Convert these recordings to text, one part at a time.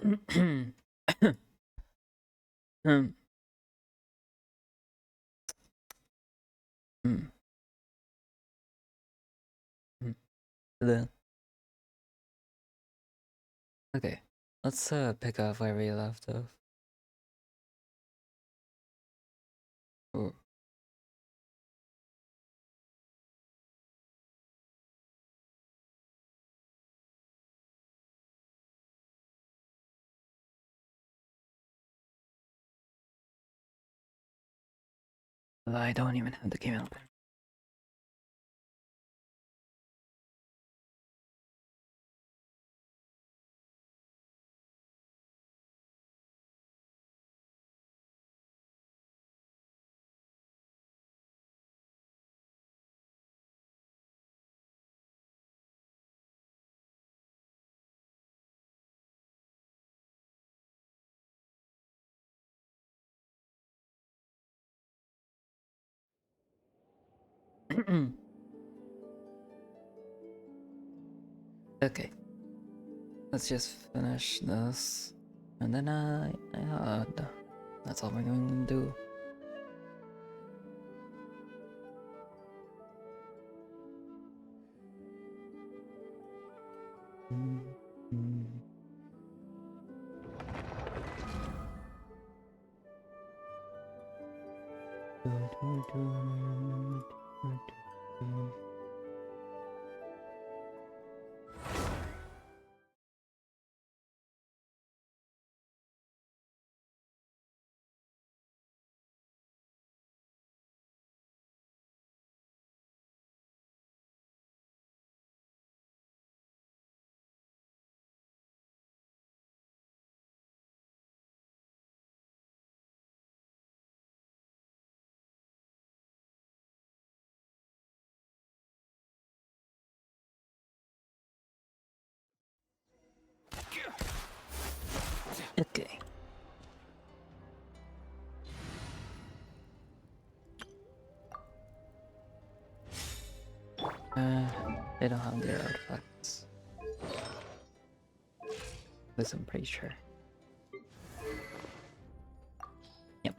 Hmm. Hmm. Hmm. Then, okay, let's pick up where we left off. Oh. I don't even have the game open. Okay, let's just finish this, and then that's all we're going to do. Okay. They don't have their artifacts. This I'm pretty sure. Yep.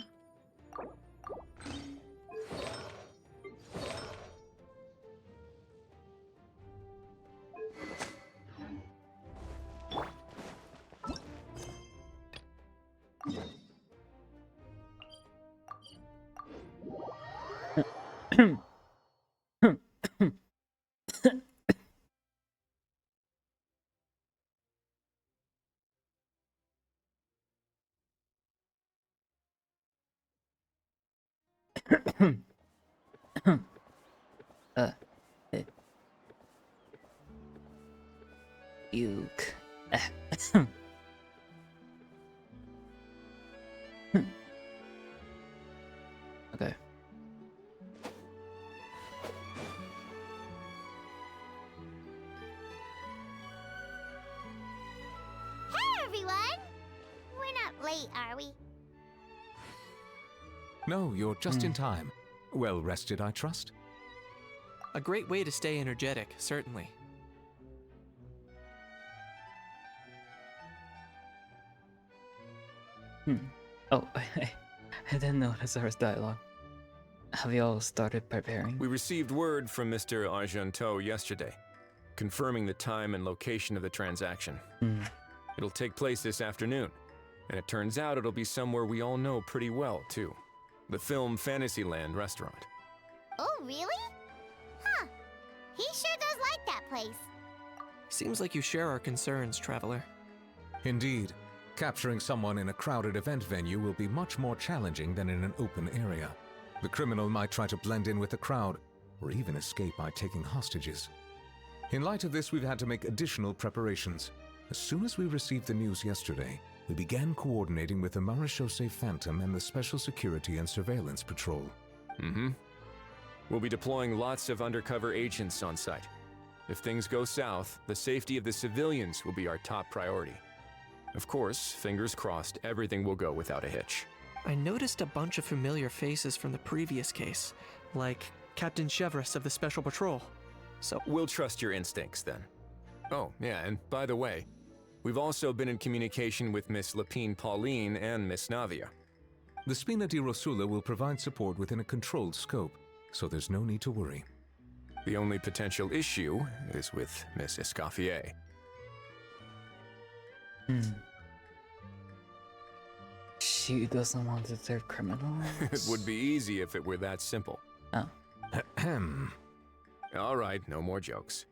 uh, Uke. Okay. Hey, everyone! We're not late, are we? No, you're just in time. Well rested, I trust? A great way to stay energetic, certainly. Oh, I didn't notice there was dialogue. Have you all started preparing? We received word from Mr. Argenteau yesterday, confirming the time and location of the transaction. It'll take place this afternoon, and it turns out it'll be somewhere we all know pretty well, too. The Film Fantasyland restaurant. Oh, really? Huh. He sure does like that place. Seems like you share our concerns, Traveler. Indeed. Capturing someone in a crowded event venue will be much more challenging than in an open area. The criminal might try to blend in with the crowd, or even escape by taking hostages. In light of this, we've had to make additional preparations. As soon as we received the news yesterday, we began coordinating with the Marechaussee Phantom and the Special Security and Surveillance Patrol. We'll be deploying lots of undercover agents on site. If things go south, the safety of the civilians will be our top priority. Of course, fingers crossed, everything will go without a hitch. I noticed a bunch of familiar faces from the previous case, like Captain Chevres of the Special Patrol. So We'll trust your instincts then. Oh, yeah, and by the way, We've also been in communication with Miss Lapine Pauline and Miss Navia. The Spina di Rosula will provide support within a controlled scope, so there's no need to worry. The only potential issue is with Miss Escoffier. She doesn't want to serve criminals. It would be easy if it were that simple. Oh. Ahem. All right, no more jokes.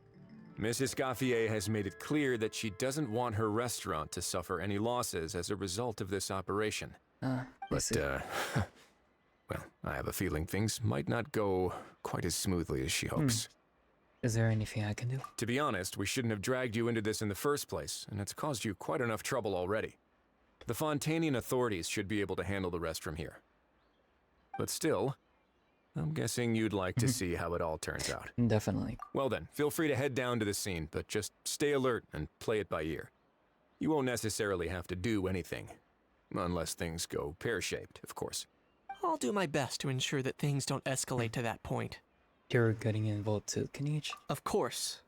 Miss Escoffier has made it clear that she doesn't want her restaurant to suffer any losses as a result of this operation. I But, see. well, I have a feeling things might not go quite as smoothly as she hopes. Is there anything I can do? To be honest, we shouldn't have dragged you into this in the first place, and it's caused you quite enough trouble already. The Fontanian authorities should be able to handle the rest from here. But still, I'm guessing you'd like to see how it all turns out. Definitely. Well then, feel free to head down to the scene, but just stay alert and play it by ear. You won't necessarily have to do anything. Unless things go pear-shaped, of course. I'll do my best to ensure that things don't escalate to that point. You're getting involved too, Kenichi? Of course.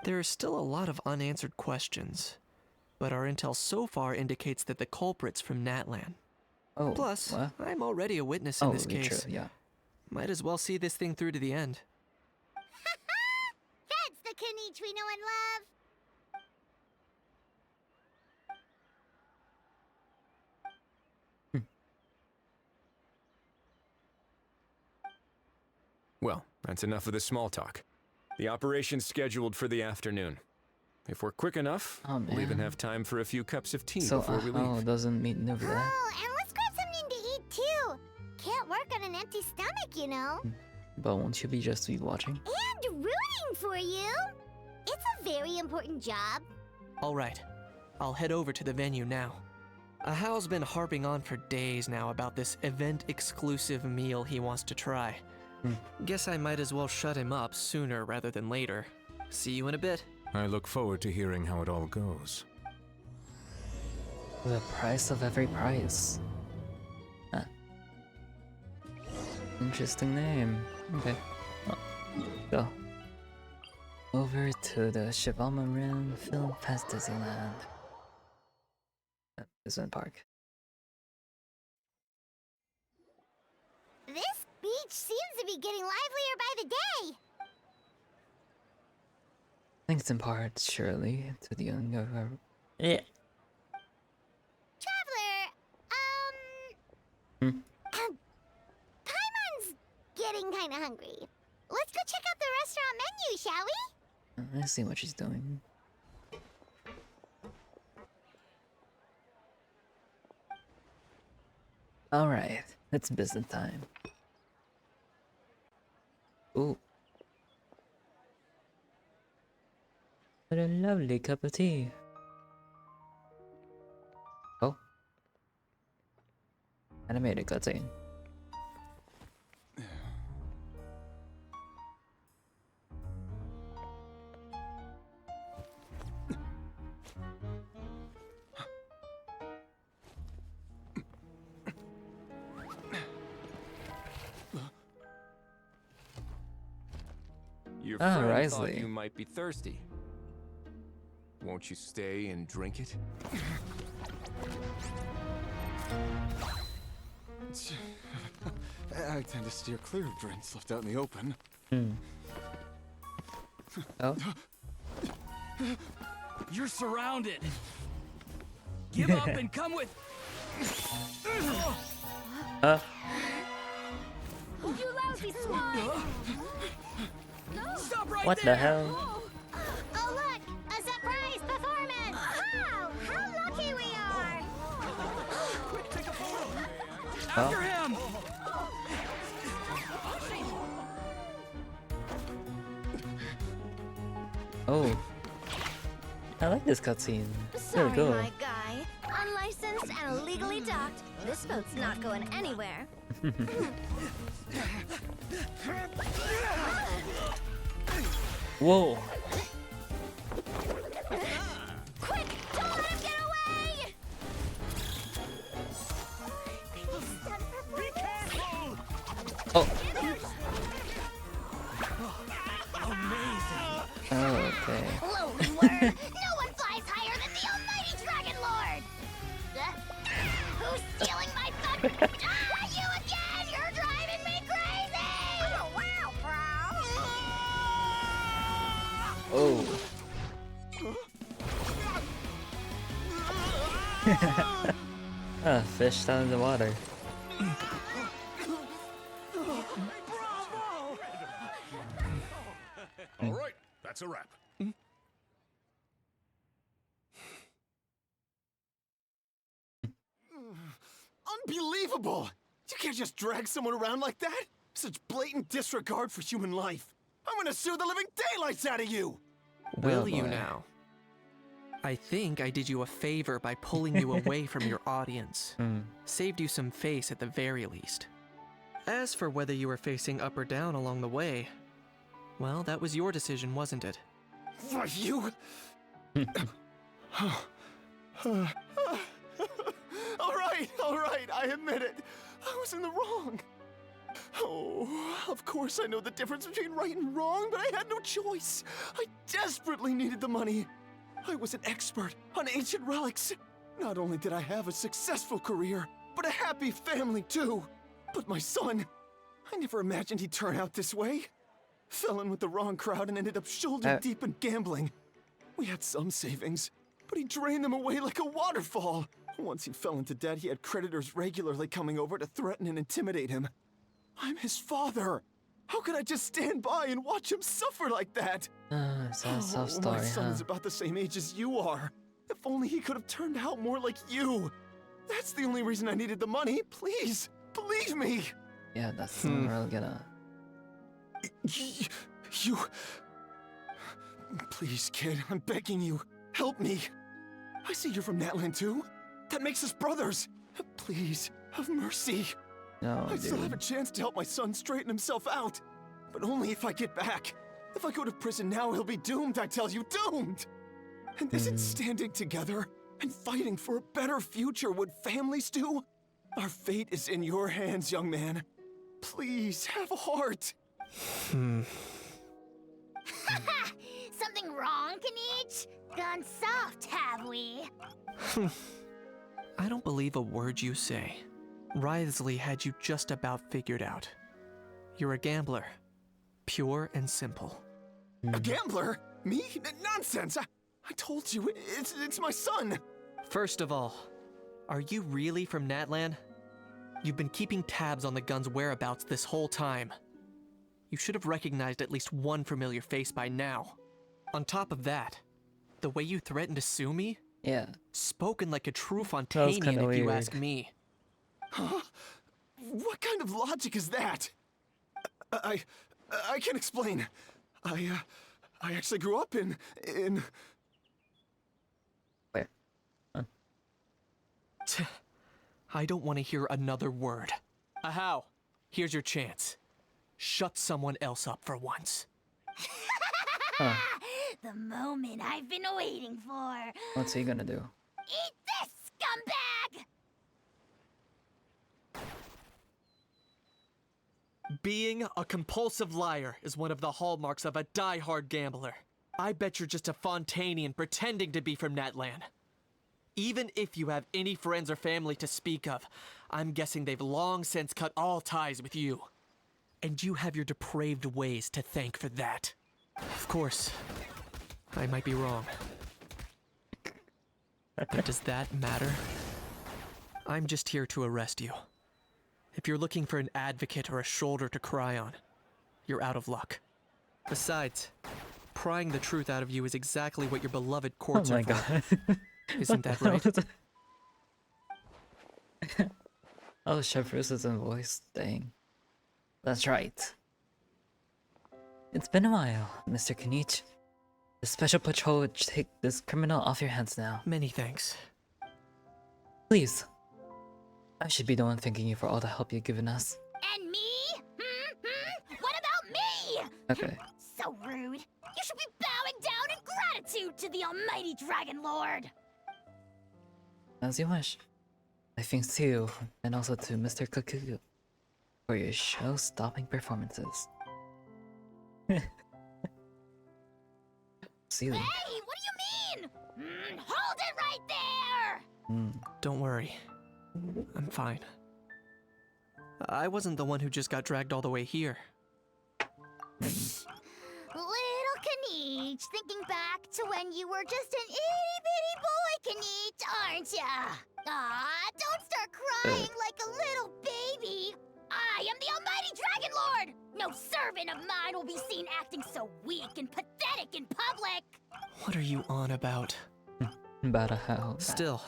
There are still a lot of unanswered questions, but our intel so far indicates that the culprit's from Natlan. Oh, Plus, what? I'm already a witness in this case. True, yeah. Might as well see this thing through to the end. That's the Kenichi we know and love. Well, that's enough of the small talk. The operation's scheduled for the afternoon. If we're quick enough, Oh, we'll even man. have time for a few cups of tea So, before we leave. doesn't meet Nubia. Oh, and let's grab something to eat too. Can't work on an empty stomach, you know. But won't you be just be watching? And rooting for you. It's a very important job. Alright, I'll head over to the venue now. Ahao's been harping on for days now about this event-exclusive meal he wants to try. Guess I might as well shut him up sooner rather than later. See you in a bit. I look forward to hearing how it all goes. The price of every price. Huh. Interesting name. Okay. Well, go. Over to the Chevaumarin Film Festival Land. Amusement Park. This beach seems to be getting livelier by the day. Thanks in part, surely, to the younger. Yeah. Traveler, Paimon's getting kinda hungry. Let's go check out the restaurant menu, shall we? I see what she's doing. Alright, it's business time. Ooh. What a lovely cup of tea. Oh. Animated cutscene. Your Ah, friend thought Risley. you might be thirsty. Won't you stay and drink it? I tend to steer clear of drinks left out in the open. Oh. You're surrounded. Give up and come with. You lousy swine! Stop right What there. the hell? Oh look, a surprise performance! Wow, how lucky we are! After him. Oh. I like this cutscene. Sorry, Very cool. my guy. Unlicensed and illegally docked. This boat's not going anywhere. Whoa. Quick, don't let him get away! Oh. Oh, okay. Lowly word! No one flies higher than the You again! You're driving me crazy! Oh, wow, bro. Oh. Fish down in the water. All right, that's a wrap. Unbelievable! You can't just drag someone around like that! Such blatant disregard for human life! I'm gonna sue the living daylights out of you! Will Oh, you boy. now? I think I did you a favor by pulling you away from your audience. Saved you some face at the very least. As for whether you were facing up or down along the way, well, that was your decision, wasn't it? Why, you... all right, I admit it. I was in the wrong. Oh, of course I know the difference between right and wrong, but I had no choice. I desperately needed the money. I was an expert on ancient relics. Not only did I have a successful career, but a happy family too. But my son, I never imagined he'd turn out this way. Fell in with the wrong crowd and ended up shoulder deep in gambling. We had some savings, but he drained them away like a waterfall. Once he fell into debt, he had creditors regularly coming over to threaten and intimidate him. I'm his father. How could I just stand by and watch him suffer like that? Sad sob story, my son huh? is about the same age as you are. If only he could have turned out more like you. That's the only reason I needed the money. Please, believe me. Yeah, that's not really gonna... You... Please, kid, I'm begging you. Help me. I see you're from Natland too. That makes us brothers. Please, have mercy. No, I still have a dude. chance to help my son straighten himself out. But only if I get back. If I go to prison now, he'll be doomed, I tell you, doomed! And isn't standing together and fighting for a better future what families do? Our fate is in your hands, young man. Please, have a heart. Something wrong, Kanich? Gone soft, have we? I don't believe a word you say. Wriothesley had you just about figured out. You're a gambler. Pure and simple. A gambler? Me? Nonsense! I told you, it's my son! First of all, are you really from Natlan? You've been keeping tabs on the gun's whereabouts this whole time. You should have recognized at least one familiar face by now. On top of that, the way you threatened to sue me? Yeah. Spoken like a true kinda Fontanian if you weird. ask me. Huh? What kind of logic is that? I can't explain. I actually grew up in... Where? I don't want to hear another word. Ahow, here's your chance. Shut someone else up for once. The moment I've been waiting for. What's he gonna do? Eat this, scumbag! Being a compulsive liar is one of the hallmarks of a die-hard gambler. I bet you're just a Fontanian pretending to be from Natlan. Even if you have any friends or family to speak of, I'm guessing they've long since cut all ties with you. And you have your depraved ways to thank for that. Of course, I might be wrong. But does that matter? I'm just here to arrest you. If you're looking for an advocate or a shoulder to cry on, you're out of luck. Besides, prying the truth out of you is exactly what your beloved Oh courts my are for. god. Isn't that right? Oh, Chef Russo's voice. Dang. That's right. It's been a while, Mr. Kanich. The special patrol would take this criminal off your hands now. Many thanks. Please. I should be the one thanking you for all the help you've given us. And me? What about me? Okay. So rude. You should be bowing down in gratitude to the almighty Dragon Lord. As you wish. My thanks to you, and also to Mr. Kakuku, for your show-stopping performances. Silly. Hey, what do you mean? Hold it right there! Don't worry. I'm fine. I wasn't the one who just got dragged all the way here. Little Kanich, thinking back to when you were just an itty-bitty boy, Kanich, aren't ya? Aw, don't start crying like a little baby. I am the Almighty Dragon Lord! No servant of mine will be seen acting so weak and pathetic in public! What are you on about? About a house. Still,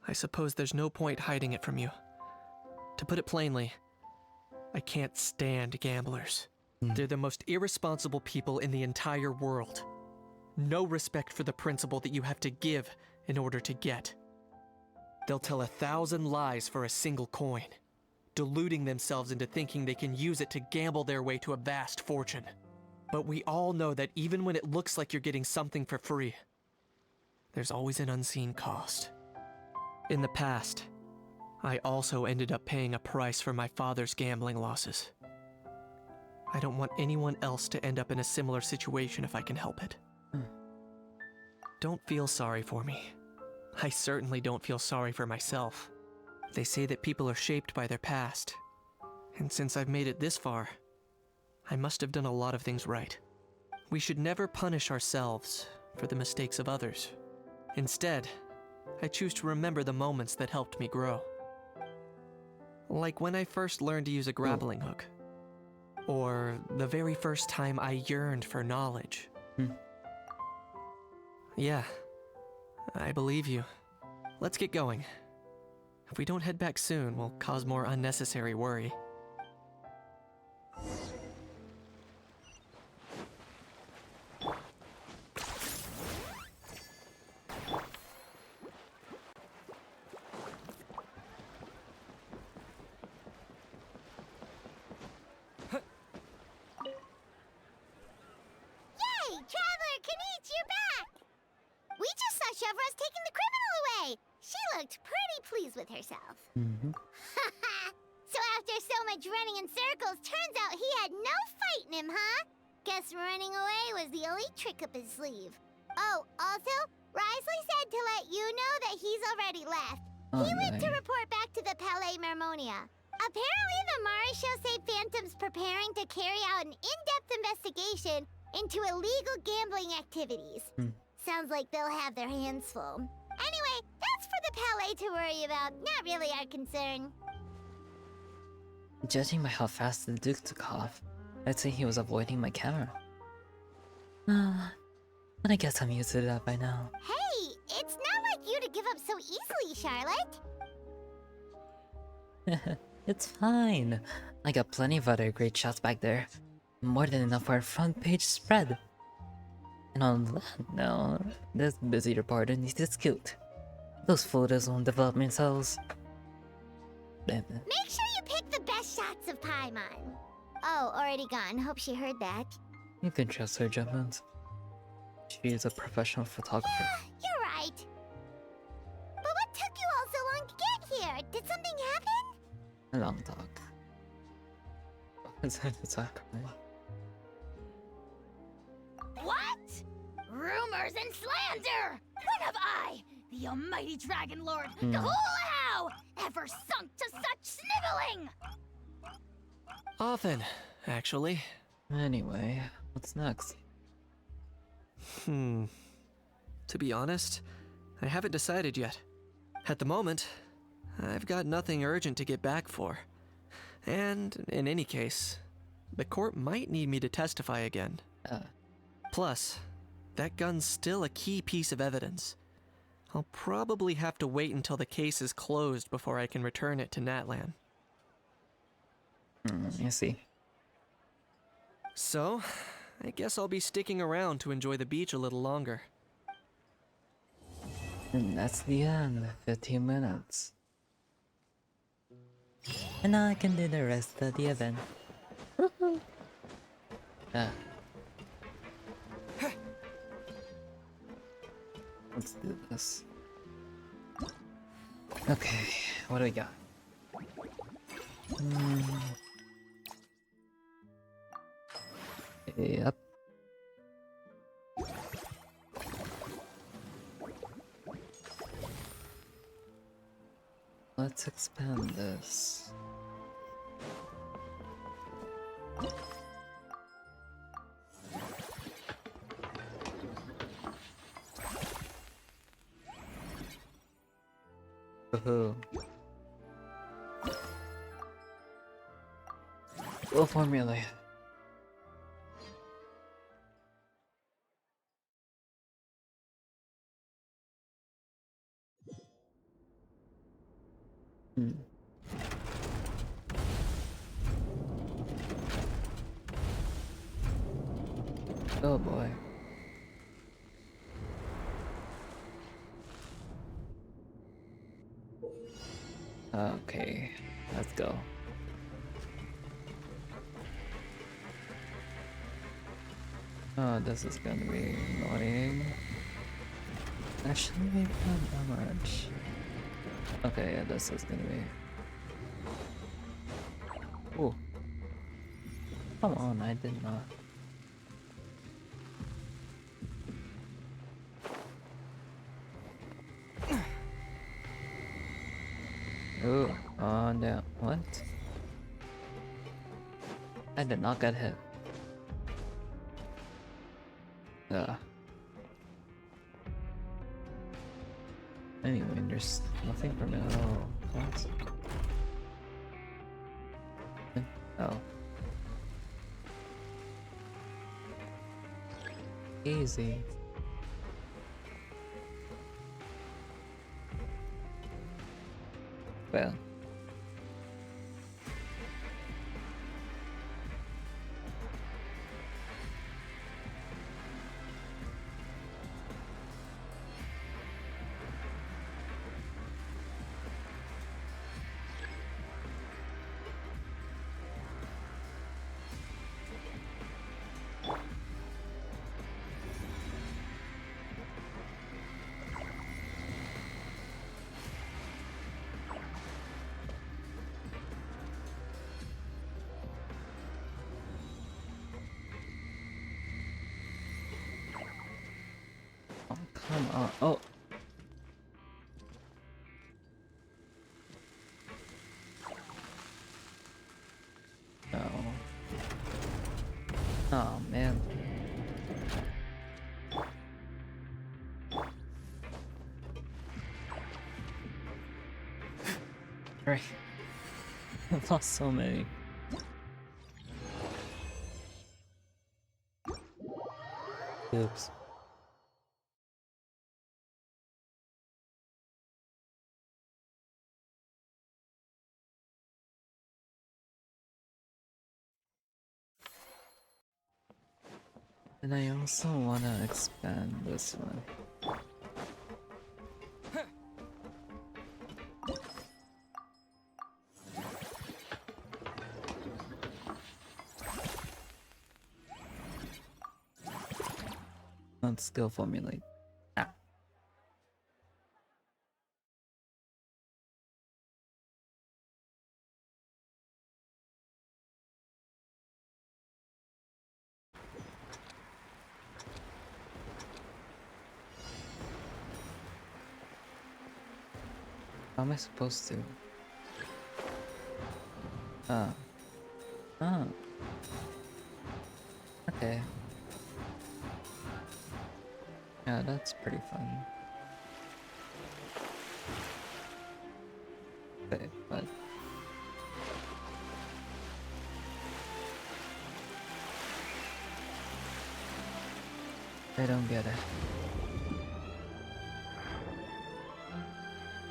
I suppose there's no point hiding it from you. To put it plainly, I can't stand gamblers. They're the most irresponsible people in the entire world. No respect for the principle that you have to give in order to get. They'll tell 1,000 lies for a single coin, deluding themselves into thinking they can use it to gamble their way to a vast fortune. But we all know that even when it looks like you're getting something for free, there's always an unseen cost. In the past, I also ended up paying a price for my father's gambling losses. I don't want anyone else to end up in a similar situation if I can help it. Don't feel sorry for me. I certainly don't feel sorry for myself. They say that people are shaped by their past. And since I've made it this far, I must have done a lot of things right. We should never punish ourselves for the mistakes of others. Instead, I choose to remember the moments that helped me grow. Like when I first learned to use a grappling hook. Or the very first time I yearned for knowledge. Yeah, I believe you. Let's get going. If we don't head back soon, we'll cause more unnecessary worry. Yay! Traveler Kanich, you're back! We just saw Chevro's taking the criminal away! She looked pretty pleased with herself. So after so much running in circles, turns out he had no fight in him, huh? Guess running away was the only trick up his sleeve. Oh, also, Risley said to let you know that he's already left. He went to report back to the Palais Mermonia. Apparently, the Mari show say Phantom's preparing to carry out an in-depth investigation into illegal gambling activities. Sounds like they'll have their hands full. Anyway, that's for the Palais to worry about, not really our concern. Judging by how fast the Duke took off, I'd say he was avoiding my camera. But I guess I'm used to that by now. Hey, it's not like you to give up so easily, Charlotte. It's fine. I got plenty of other great shots back there. More than enough for a front page spread. And on that note, this busy reporter needs his cute. Those photos won't develop themselves. Make sure you pick the best shots of Paimon. Oh, already gone. Hope she heard that. You can trust her judgment. She is a professional photographer. Yeah, you're right. But what took you all so long to get here? Did something happen? A long talk. What's that exactly? What? Rumors and slander! When have I, the almighty Dragon Lord, the whole how, ever sunk to such sniveling? Often, actually. Anyway, what's next? To be honest, I haven't decided yet. At the moment, I've got nothing urgent to get back for. And, in any case, the court might need me to testify again. Plus, that gun's still a key piece of evidence. I'll probably have to wait until the case is closed before I can return it to Natlan. I see. So, I guess I'll be sticking around to enjoy the beach a little longer. And that's the end. 15 minutes. And now I can do the rest of the event. Woohoo! Let's do this. Okay, what do we got? Yep. Let's expand this. Woohoo. Full formula. Hmm. Oh boy. Okay, let's go. Oh, this is gonna be annoying. Actually, maybe not that much. Okay, yeah, this is gonna be. Oh, come on! I did not. Oh, on down. What? I did not get hit. Anyway, there's nothing for me. Oh, what? Oh. Easy. Well. Oh, come on. Oh. No. Oh, man. Right. I've lost so many. Oops. And I also want to expand this one. Let's go formulate. Ah. How am I supposed to? Oh. Oh. Okay. Yeah, that's pretty fun. Okay, but I don't get it.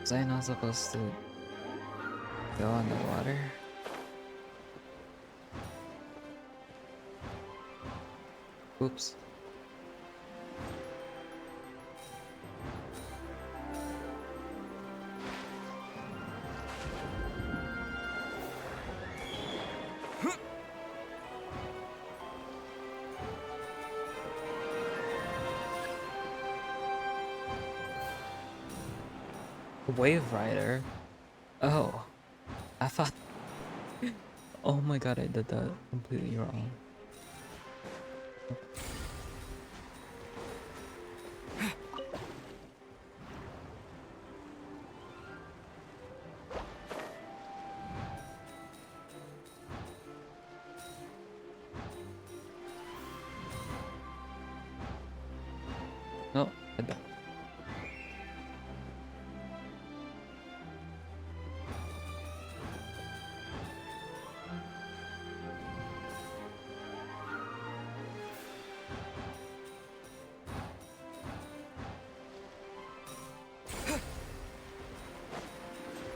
Was I not supposed to go on the water? Oops. Wave Rider? Oh. I thought... Oh my god, I did that completely wrong.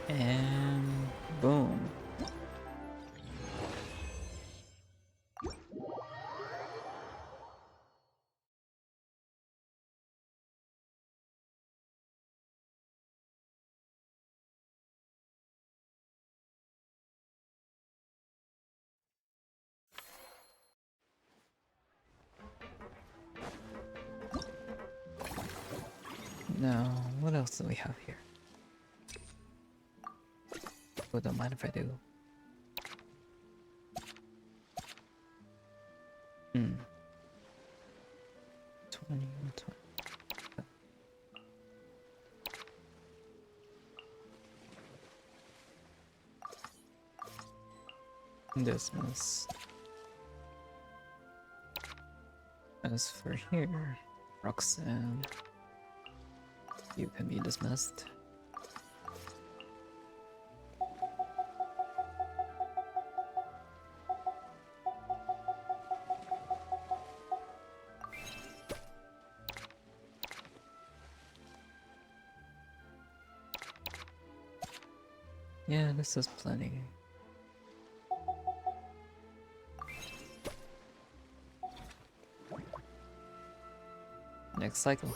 And boom. Now, what else do we have here? Oh, don't mind if I do. 20. Dismiss. As for here, Roxanne, you can be dismissed. Yeah, this is plenty. Next cycle.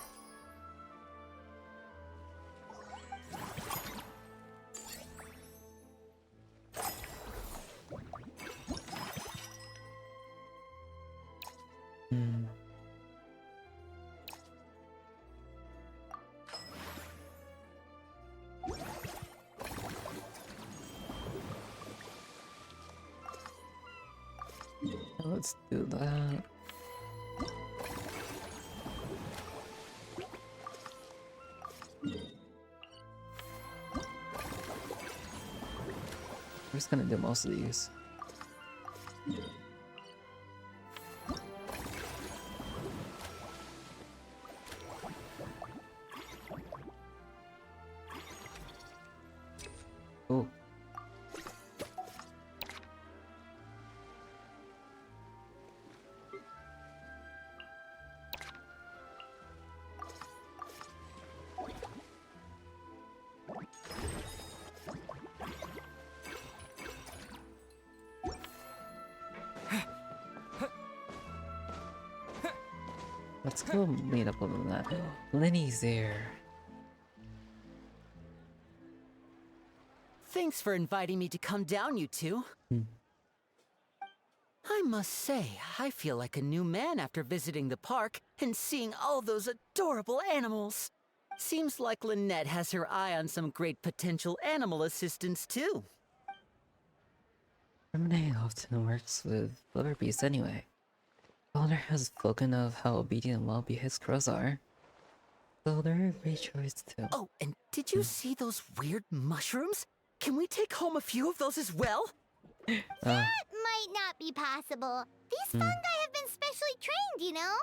Let's do that. We're just gonna do most of these. Oh. Let's go meet up with that. Lenny's there. Thanks for inviting me to come down, you two. I must say, I feel like a new man after visiting the park and seeing all those adorable animals. Seems like Lynette has her eye on some great potential animal assistants too. Renee often works with Blubber Beast anyway. Calder has spoken of how obedient and well-behaved crows are. So they're a great choice too. Oh, and did you see those weird mushrooms? Can we take home a few of those as well? That might not be possible. These fungi have been specially trained, you know?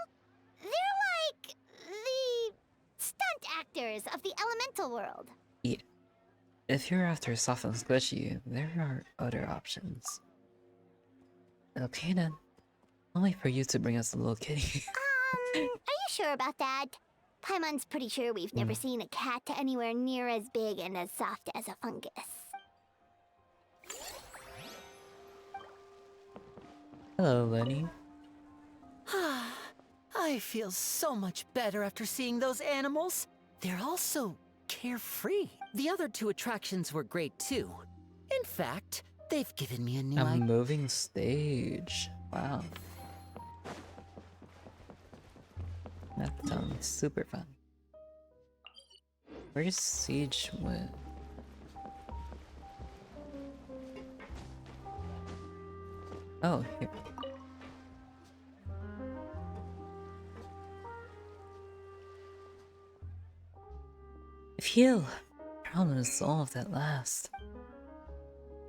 They're like the stunt actors of the elemental world. Yeah. If you're after soft and squishy, there are other options. Okay then. I'll wait for you to bring us the little kitty. Are you sure about that? Paimon's pretty sure we've never seen a cat anywhere near as big and as soft as a fungus. Hello, Lenny. I feel so much better after seeing those animals. They're all so carefree. The other two attractions were great too. In fact, they've given me a new A moving stage. Wow. That sounds super fun. Where's Siege went? Oh, here. Phew! Problem is solved at last.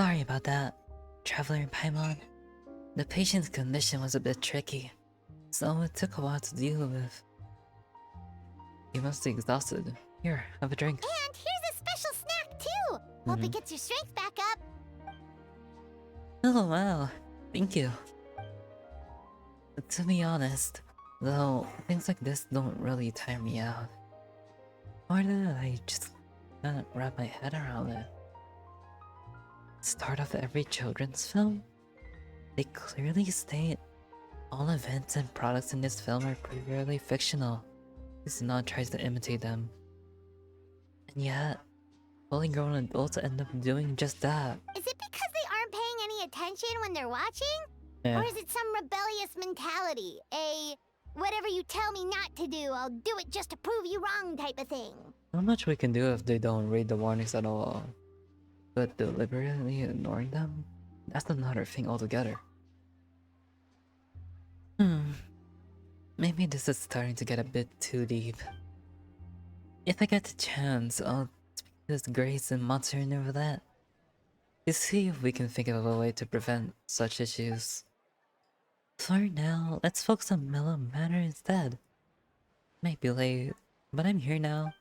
Sorry about that, Traveler and Paimon. The patient's condition was a bit tricky, so it took a while to deal with. You must be exhausted. Here, have a drink. And here's a special snack too! Hope it gets your strength back up. Oh wow, thank you. To be honest, though, things like this don't really tire me out. Or that I just can't wrap my head around it. Start of every children's film? They clearly state all events and products in this film are purely fictional. This not tries to imitate them. And yet, fully grown adults end up doing just that. Is it because they aren't paying any attention when they're watching? Yeah. Or is it some rebellious mentality? A whatever you tell me not to do, I'll do it just to prove you wrong type of thing? Not much we can do if they don't read the warnings at all. But deliberately ignoring them? That's another thing altogether. Maybe this is starting to get a bit too deep. If I get the chance, I'll speak to this Grace and Monster over that. To see if we can think of a way to prevent such issues. For now, let's focus on mellow manner instead. Might be late, but I'm here now.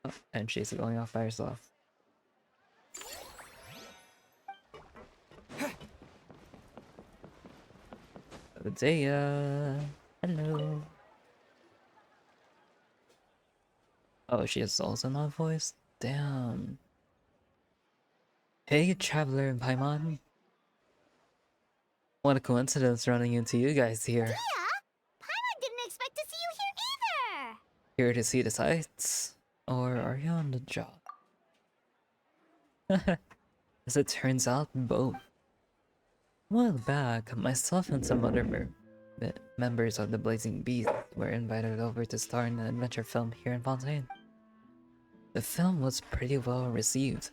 Oh, and she's going off by herself. Dea, hello. Oh, she has also not voice? Damn. Hey, Traveler and Paimon. What a coincidence running into you guys here. Yeah, Paimon didn't expect to see you here either. Here to see the sights? Or are you on the job? As it turns out, both. A while back, myself and some other members of the Blazing Beast were invited over to star in an adventure film here in Fontaine. The film was pretty well received,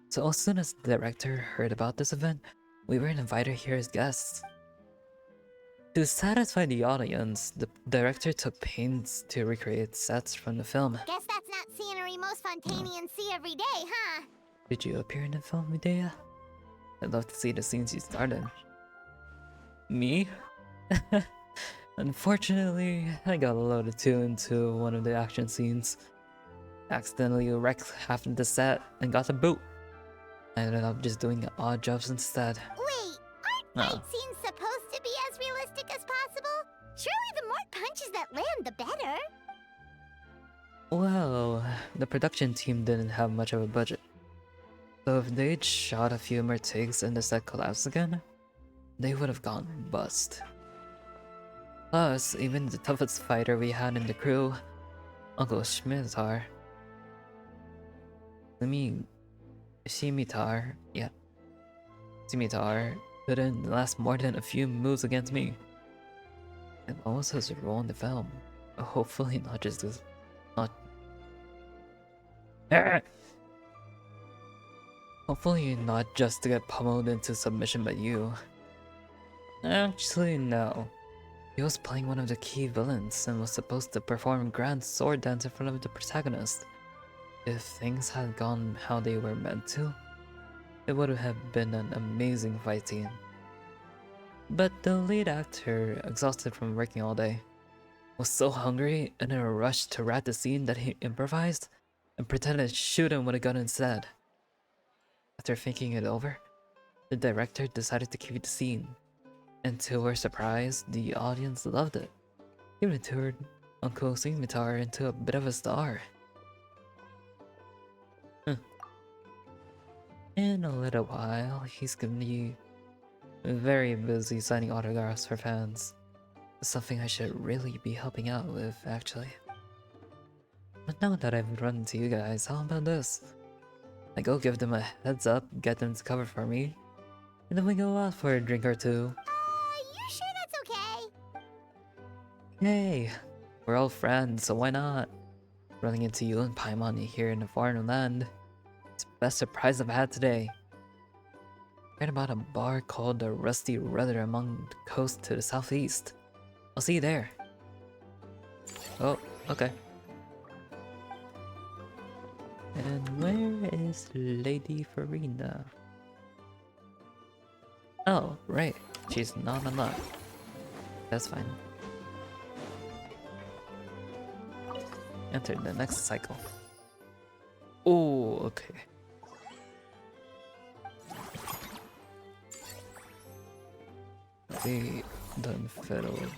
so as soon as the director heard about this event, we were invited here as guests. To satisfy the audience, the director took pains to recreate sets from the film. Guess that's not scenery most Fontainians see every day, huh? Did you appear in the film, Medea? I'd love to see the scenes you starred in. Me? Unfortunately, I got loaded too into one of the action scenes. Accidentally wrecked half of the set and got the boot. I ended up just doing odd jobs instead. Wait, aren't fight scenes supposed to be as realistic as possible? Surely the more punches that land, the better. Well, the production team didn't have much of a budget. So if they'd shot a few more takes and the set collapsed again, they would have gone bust. Plus, even the toughest fighter we had in the crew, Uncle Shimitar, Shimitar couldn't last more than a few moves against me. And what was his role in the film? Hopefully not just this, Hopefully not just to get pummeled into submission by you. Actually, no. He was playing one of the key villains and was supposed to perform a grand sword dance in front of the protagonist. If things had gone how they were meant to, it would have been an amazing fight scene. But the lead actor, exhausted from working all day, was so hungry and in a rush to wrap the scene that he improvised and pretended to shoot him with a gun instead. After thinking it over, the director decided to keep the scene, and to our surprise, the audience loved it. Even turned Uncle Scimitar into a bit of a star. In a little while, he's gonna be very busy signing autographs for fans. Something I should really be helping out with, actually. But now that I've run into you guys, how about this? I go give them a heads up, get them to cover for me, and then we go out for a drink or two. You sure that's okay? Hey, we're all friends, so why not? Running into you and Paimon here in a foreign land. It's the best surprise I've had today. Heard about a bar called the Rusty Rudder among the coast to the southeast. I'll see you there. Oh, okay. And where is Lady Farina? Oh, right. She's not unlocked. That's fine. Enter the next cycle. Oh, okay. The done fiddled.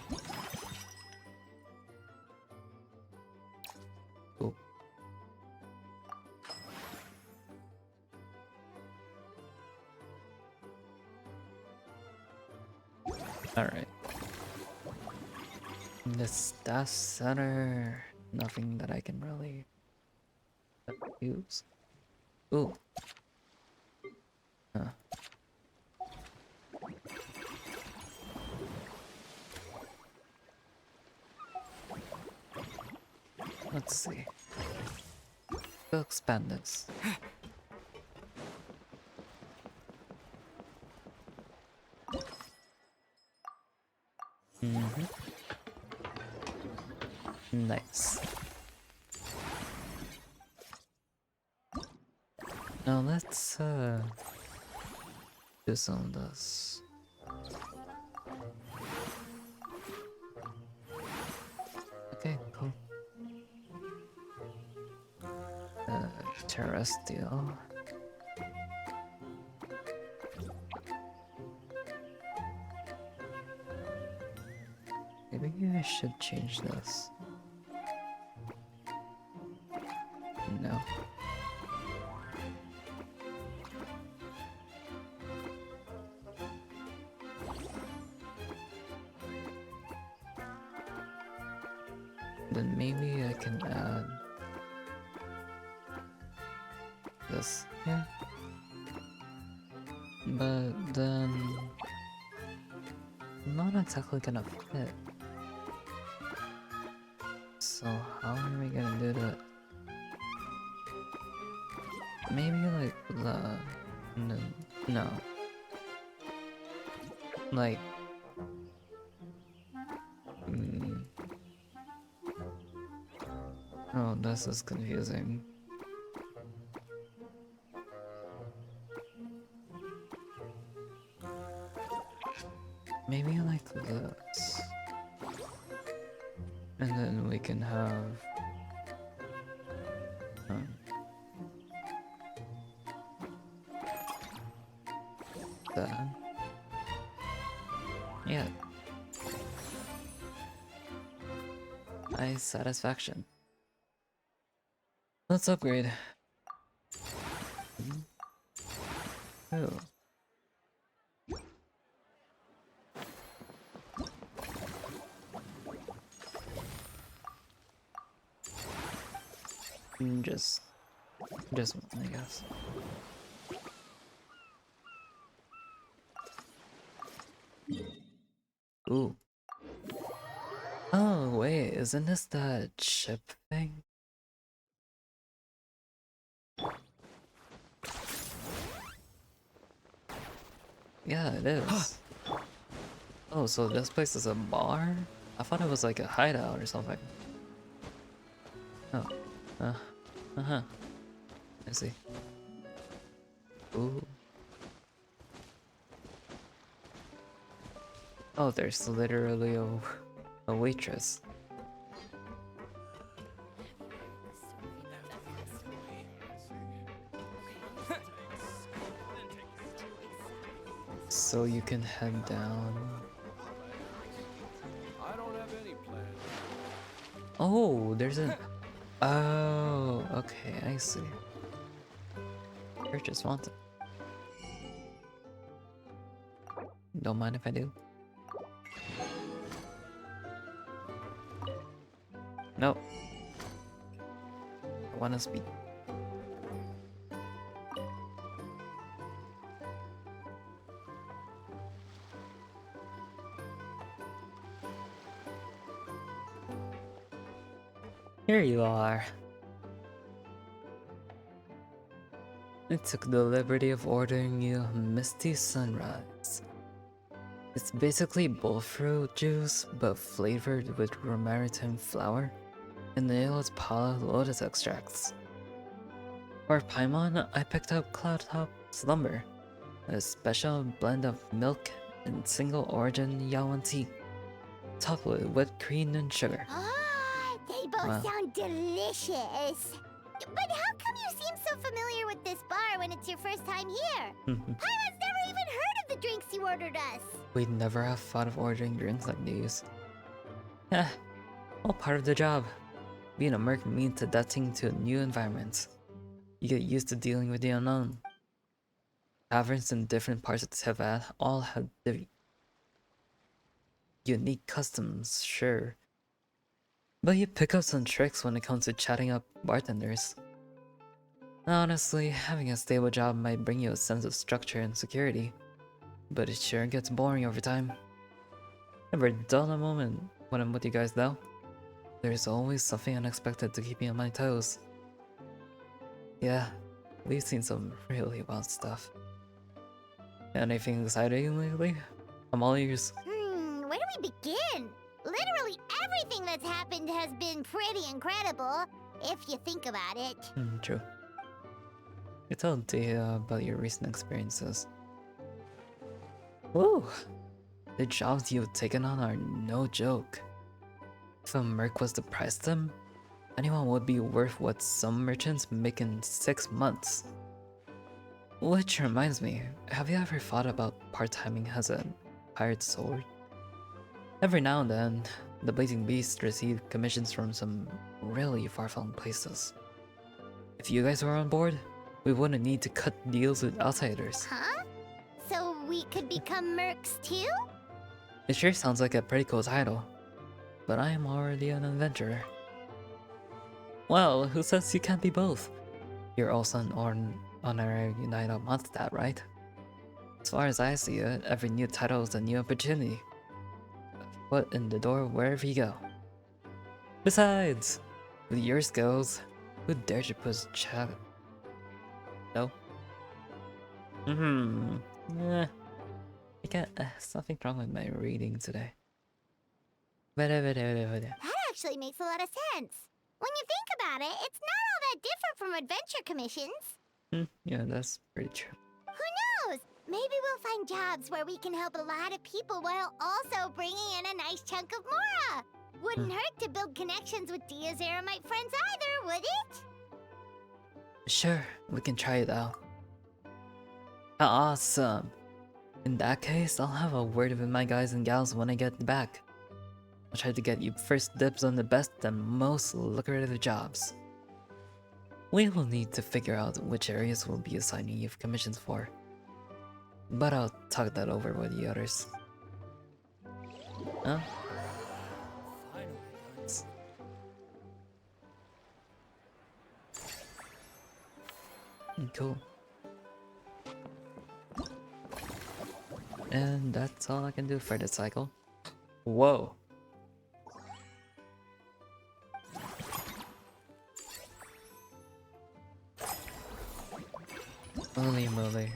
Oh, Alright. The staff center. Nothing that I can really use. Ooh. Huh. Let's see. We'll expand this. Nice. Now let's do some of this. Okay, cool. Terrestrial. Maybe I should change this. No. Then maybe I can add this here. But then not exactly gonna fit. So how are we gonna do that? Maybe like the no. Like oh, this is confusing. Maybe like this. And then we can have that. Yeah. High satisfaction. Let's upgrade. Oh. Just one, I guess. Ooh. Oh wait, isn't this that ship thing? Yeah, it is. Oh, so this place is a bar? I thought it was like a hideout or something. Oh. Uh-huh. I see. Ooh. Oh, there's literally a waitress. So you can head down. I don't have any plans. Oh, there's an... Oh, okay, I see. Purchase wanted. Don't mind if I do. Nope. I wanna speed. Here you are. I took the liberty of ordering you a Misty Sunrise. It's basically bullfruit juice, but flavored with maritime flour and nailed pala lotus extracts. For Paimon, I picked up Cloudtop Slumber, a special blend of milk and single origin Yawan tea, topped with whipped cream and sugar. Ah, they both Wow. sound delicious. But how come you seem so familiar with this bar when it's your first time here? Paimon's never even heard of the drinks you ordered us. We'd never have thought of ordering drinks like these. Eh, all part of the job. Being a merc means adapting to new environments. You get used to dealing with the unknown. Taverns in different parts of Tevat all have unique customs, sure. But you pick up some tricks when it comes to chatting up bartenders. Honestly, having a stable job might bring you a sense of structure and security, but it sure gets boring over time. Never dull a moment when I'm with you guys though. There's always something unexpected to keep me on my toes. Yeah, we've seen some really wild stuff. Anything exciting lately? I'm all ears. Where do we begin? Literally everything that's happened has been pretty incredible, if you think about it. True. You tell Data about your recent experiences. Woo! The jobs you've taken on are no joke. If a merc was to price them, anyone would be worth what some merchants make in 6 months. Which reminds me, have you ever thought about part-timing as a hired sword? Every now and then, the Blazing Beasts receive commissions from some really far-flung places. If you guys were on board, we wouldn't need to cut deals with outsiders. Huh? So we could become mercs too? It sure sounds like a pretty cool title, but I am already an adventurer. Well, who says you can't be both? You're also an honorary United Mondstadt, right? As far as I see it, every new title is a new opportunity. Foot in the door wherever you go. Besides, with your skills, who dares to push chat? No? Yeah. I can't. Something wrong with my reading today. That actually makes a lot of sense. When you think about it, it's not all that different from adventure commissions. Yeah, that's pretty true. Who knows? Maybe we'll find jobs where we can help a lot of people while also bringing in a nice chunk of Mora. Wouldn't hurt to build connections with Dia's Eremite friends either, would it? Sure, we can try it out. Awesome. In that case, I'll have a word with my guys and gals when I get back. I'll try to get you first dibs on the best and most lucrative jobs. We will need to figure out which areas we'll be assigning you commissions for. But I'll talk that over with the others. Huh? Cool. And that's all I can do for this cycle. Whoa. Holy moly.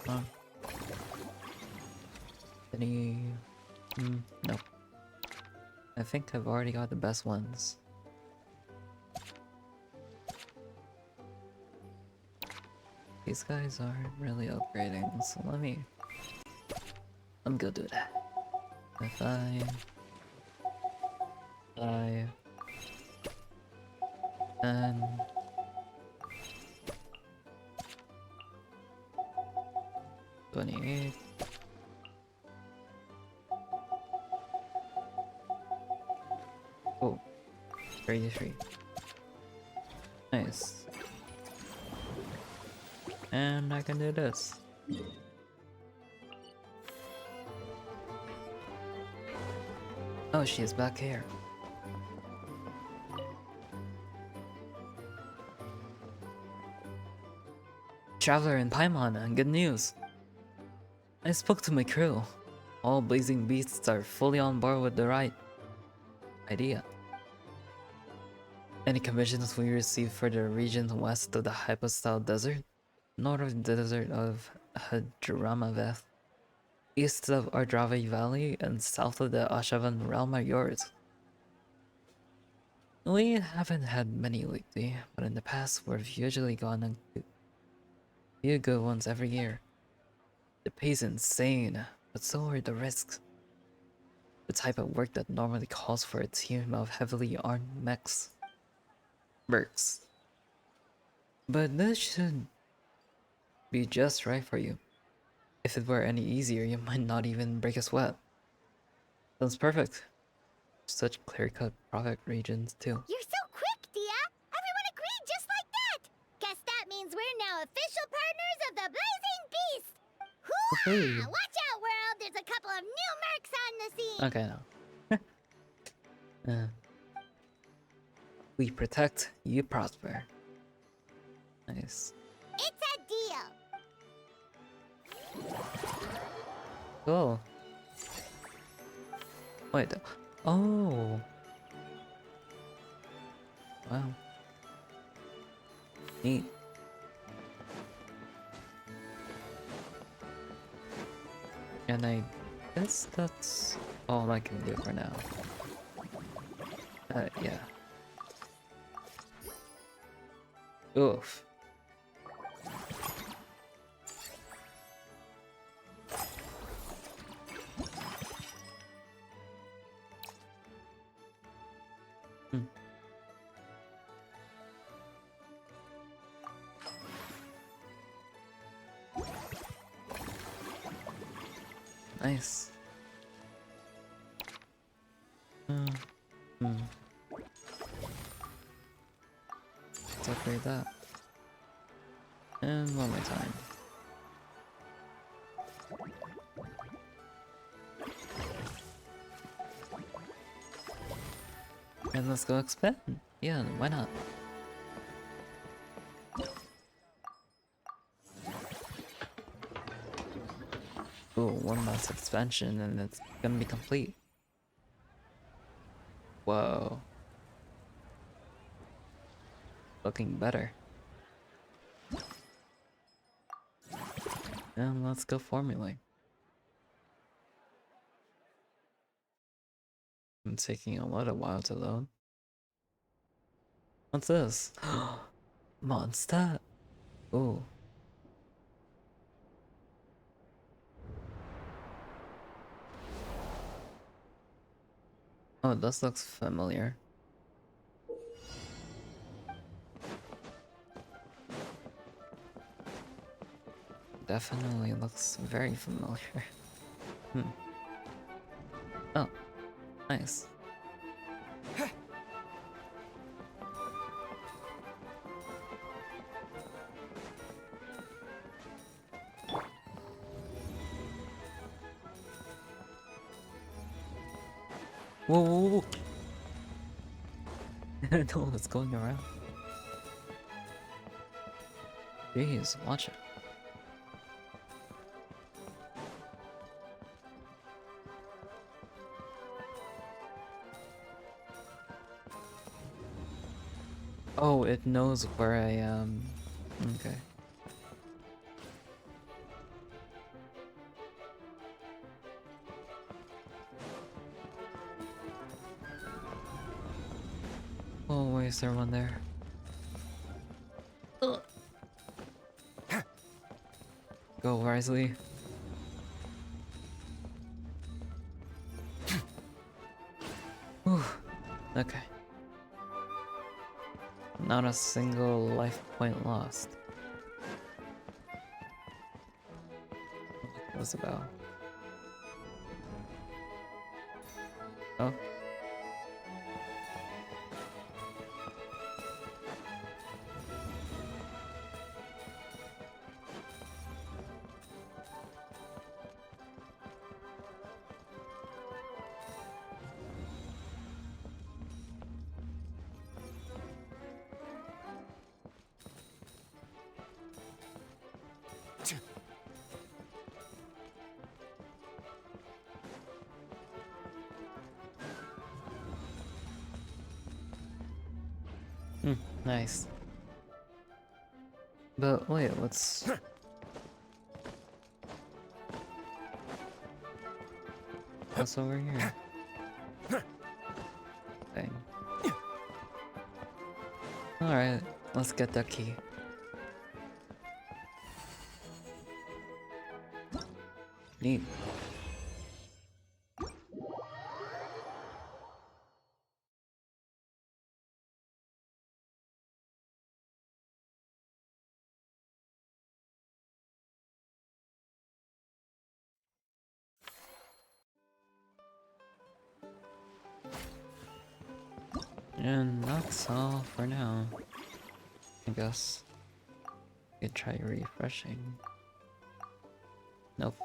Huh. Any... no. I think I've already got the best ones. These guys aren't really upgrading, so let me go do that. If I 10 28 oh 33 nice, and I can do this. Oh, she is back here. Traveler in Paimon, and good news. I spoke to my crew. All Blazing Beasts are fully on board with the right idea. Any commissions we receive for the region west of the Hypostyle Desert, north of the desert of Hadramaveth, east of Ardrave Valley, and south of the Ashavan realm are yours. We haven't had many lately, but in the past we've usually gone a few good ones every year. The pay's insane, but so are the risks. The type of work that normally calls for a team of heavily armed mechs. Mercs. But this should be just right for you. If it were any easier, you might not even break a sweat. Sounds perfect. Such clear-cut profit regions too. You're so quick, Dia! Everyone agreed Hey. Watch out, world! There's a couple of new mercs on the scene! Okay, no. We protect, you prosper. Nice. It's a deal! Cool. Wait. Oh. Wow. Neat. And I guess that's all I can do for now. Yeah. Oof. Hmm. Nice. Let's upgrade that. And one more time. And let's go expand. Yeah, why not? Ooh, one last expansion and it's gonna be complete. Whoa. Looking better. And let's go formulate. I'm taking a little while to load. What's this? Monster? Ooh. Oh, this looks familiar. Definitely looks very familiar. Oh, nice. Whoa, whoa, whoa. I don't know what's going around. Jeez, watch it. Oh, it knows where I am. Okay. Oh, why is there one there? Ugh. Go wisely. Whew. Okay. Not a single life point lost. What's about? Oh. Nice. But wait, what's over here? Dang. Alright, let's get that key. Neat. And that's all for now. I guess. Could try refreshing. Nope.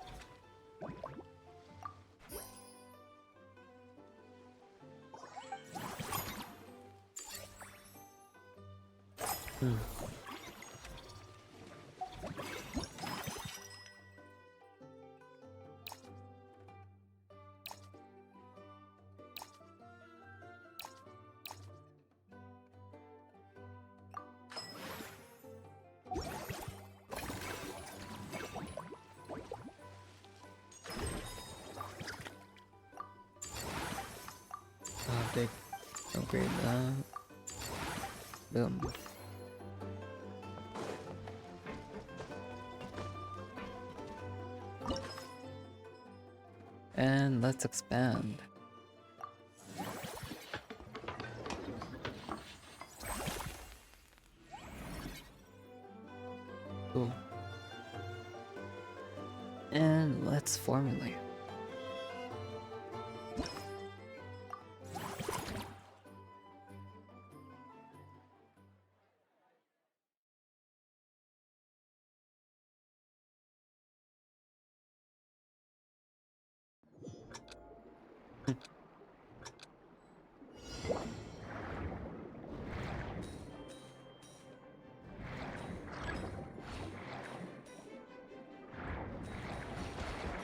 Big upgrade that. Boom. And let's expand. Cool. And let's formulate.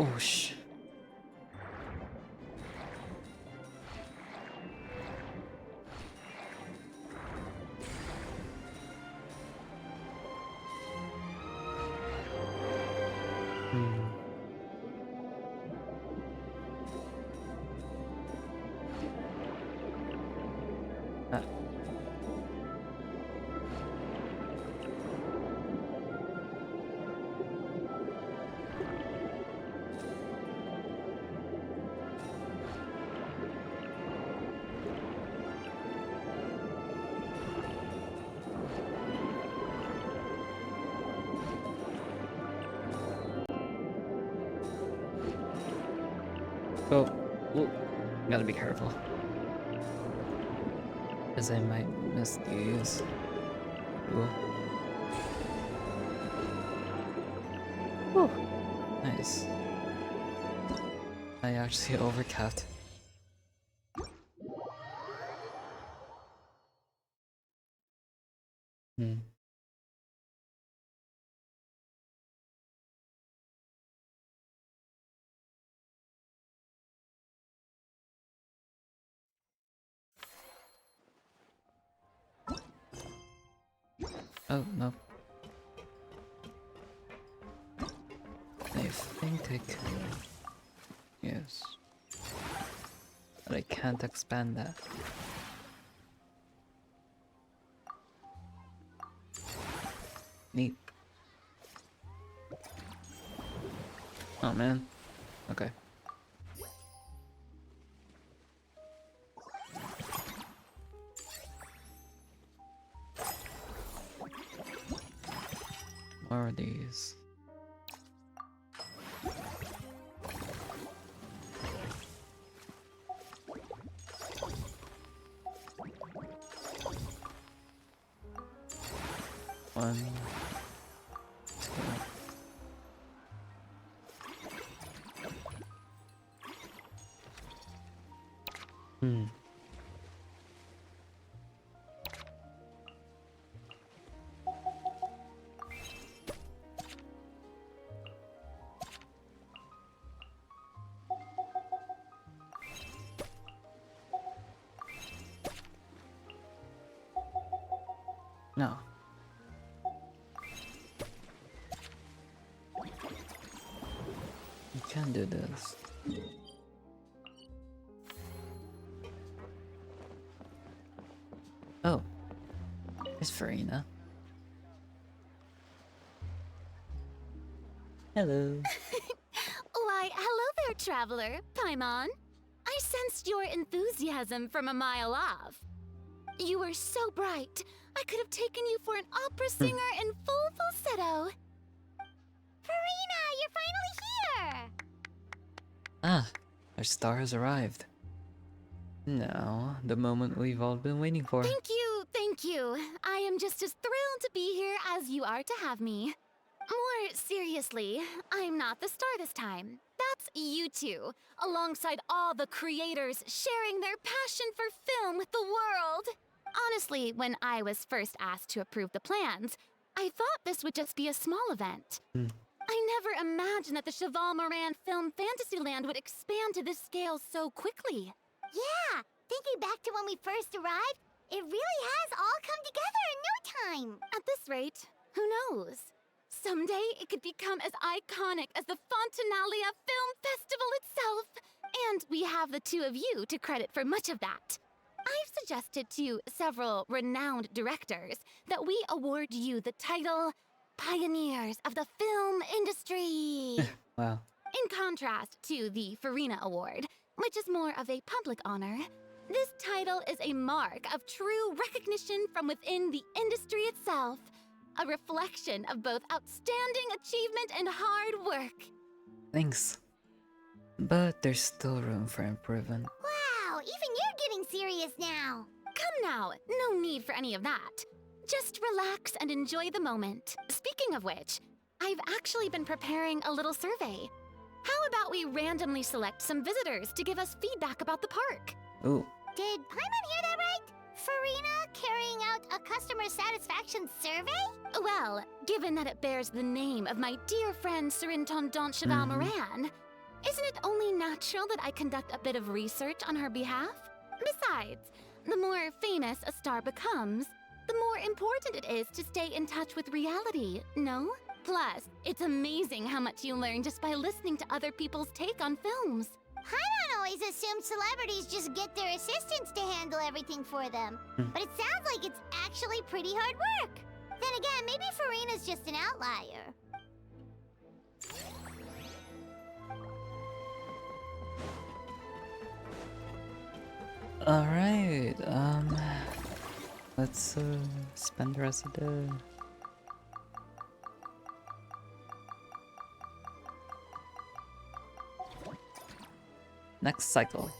Oosh. Ah. Oh, ooh, gotta be careful. Because I might miss these. Ooh. Whew. Nice. I actually overcapped. Oh, no. I think I can. Yes. But I can't expand that. Neat. Oh man. Okay. More of these. One, two. No. You can do this. Oh. It's Farina. Hello. Why, hello there, traveler. Paimon. I sensed your enthusiasm from a mile off. You were so bright, I could have taken you for an opera singer in full falsetto. Farina, you're finally here! Ah, our star has arrived. Now, the moment we've all been waiting for. Thank you, thank you. I am just as thrilled to be here as you are to have me. More seriously, I'm not the star this time. That's you two, alongside all the creators sharing their passion for film with the world. Honestly, when I was first asked to approve the plans, I thought this would just be a small event. I never imagined that the Cheval Moran Film Fantasyland would expand to this scale so quickly. Yeah, thinking back to when we first arrived, it really has all come together in no time. At this rate, who knows? Someday it could become as iconic as the Fontanalia Film Festival itself. And we have the two of you to credit for much of that. I've suggested to several renowned directors that we award you the title Pioneers of the Film Industry. Wow. In contrast to the Farina Award, which is more of a public honor, this title is a mark of true recognition from within the industry itself, a reflection of both outstanding achievement and hard work. Thanks. But there's still room for improvement. Wow, even you're getting serious now. Come now, no need for any of that. Just relax and enjoy the moment. Speaking of which, I've actually been preparing a little survey. How about we randomly select some visitors to give us feedback about the park? Ooh. Did Paimon hear that right? Farina carrying out a customer satisfaction survey? Well, given that it bears the name of my dear friend Surintendant Cheval Moran, isn't it only natural that I conduct a bit of research on her behalf? Besides, the more famous a star becomes, the more important it is to stay in touch with reality, no? Plus, it's amazing how much you learn just by listening to other people's take on films. Paimon always assumed celebrities just get their assistants to handle everything for them. But it sounds like it's actually pretty hard work. Then again, maybe Farina's just an outlier. Alright, let's spend the rest of the next cycle.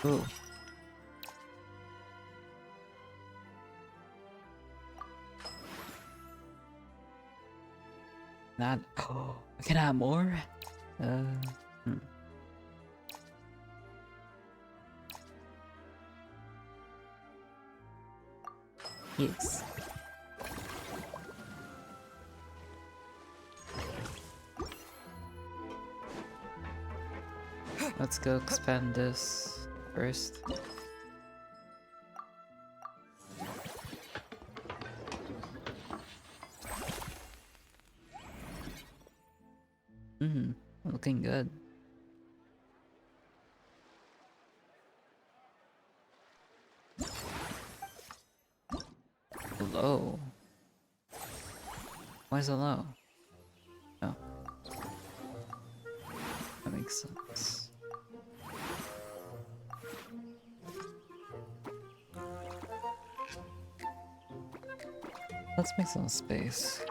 Ooh. Not. Oh, I can add more. Yes. Let's go expand this first. Looking good. Low. Why is it low? Oh. That makes sense. Let's make some space.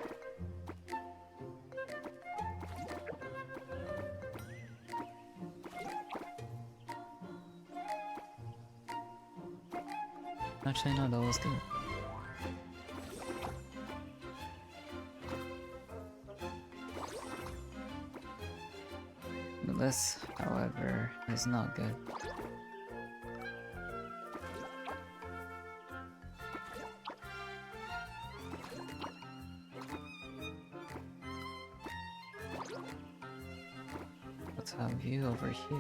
Actually, no, that was good. This, however, is not good. Let's have you over here.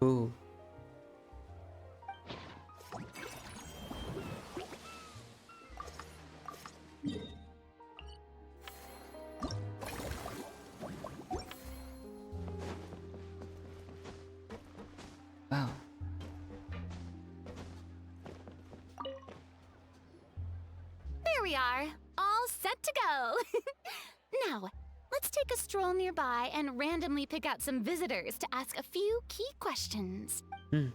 Ooh. Wow. There we are, all set to go. Now, let's take a stroll nearby and randomly pick out some visitors to ask a few key questions. Hmm.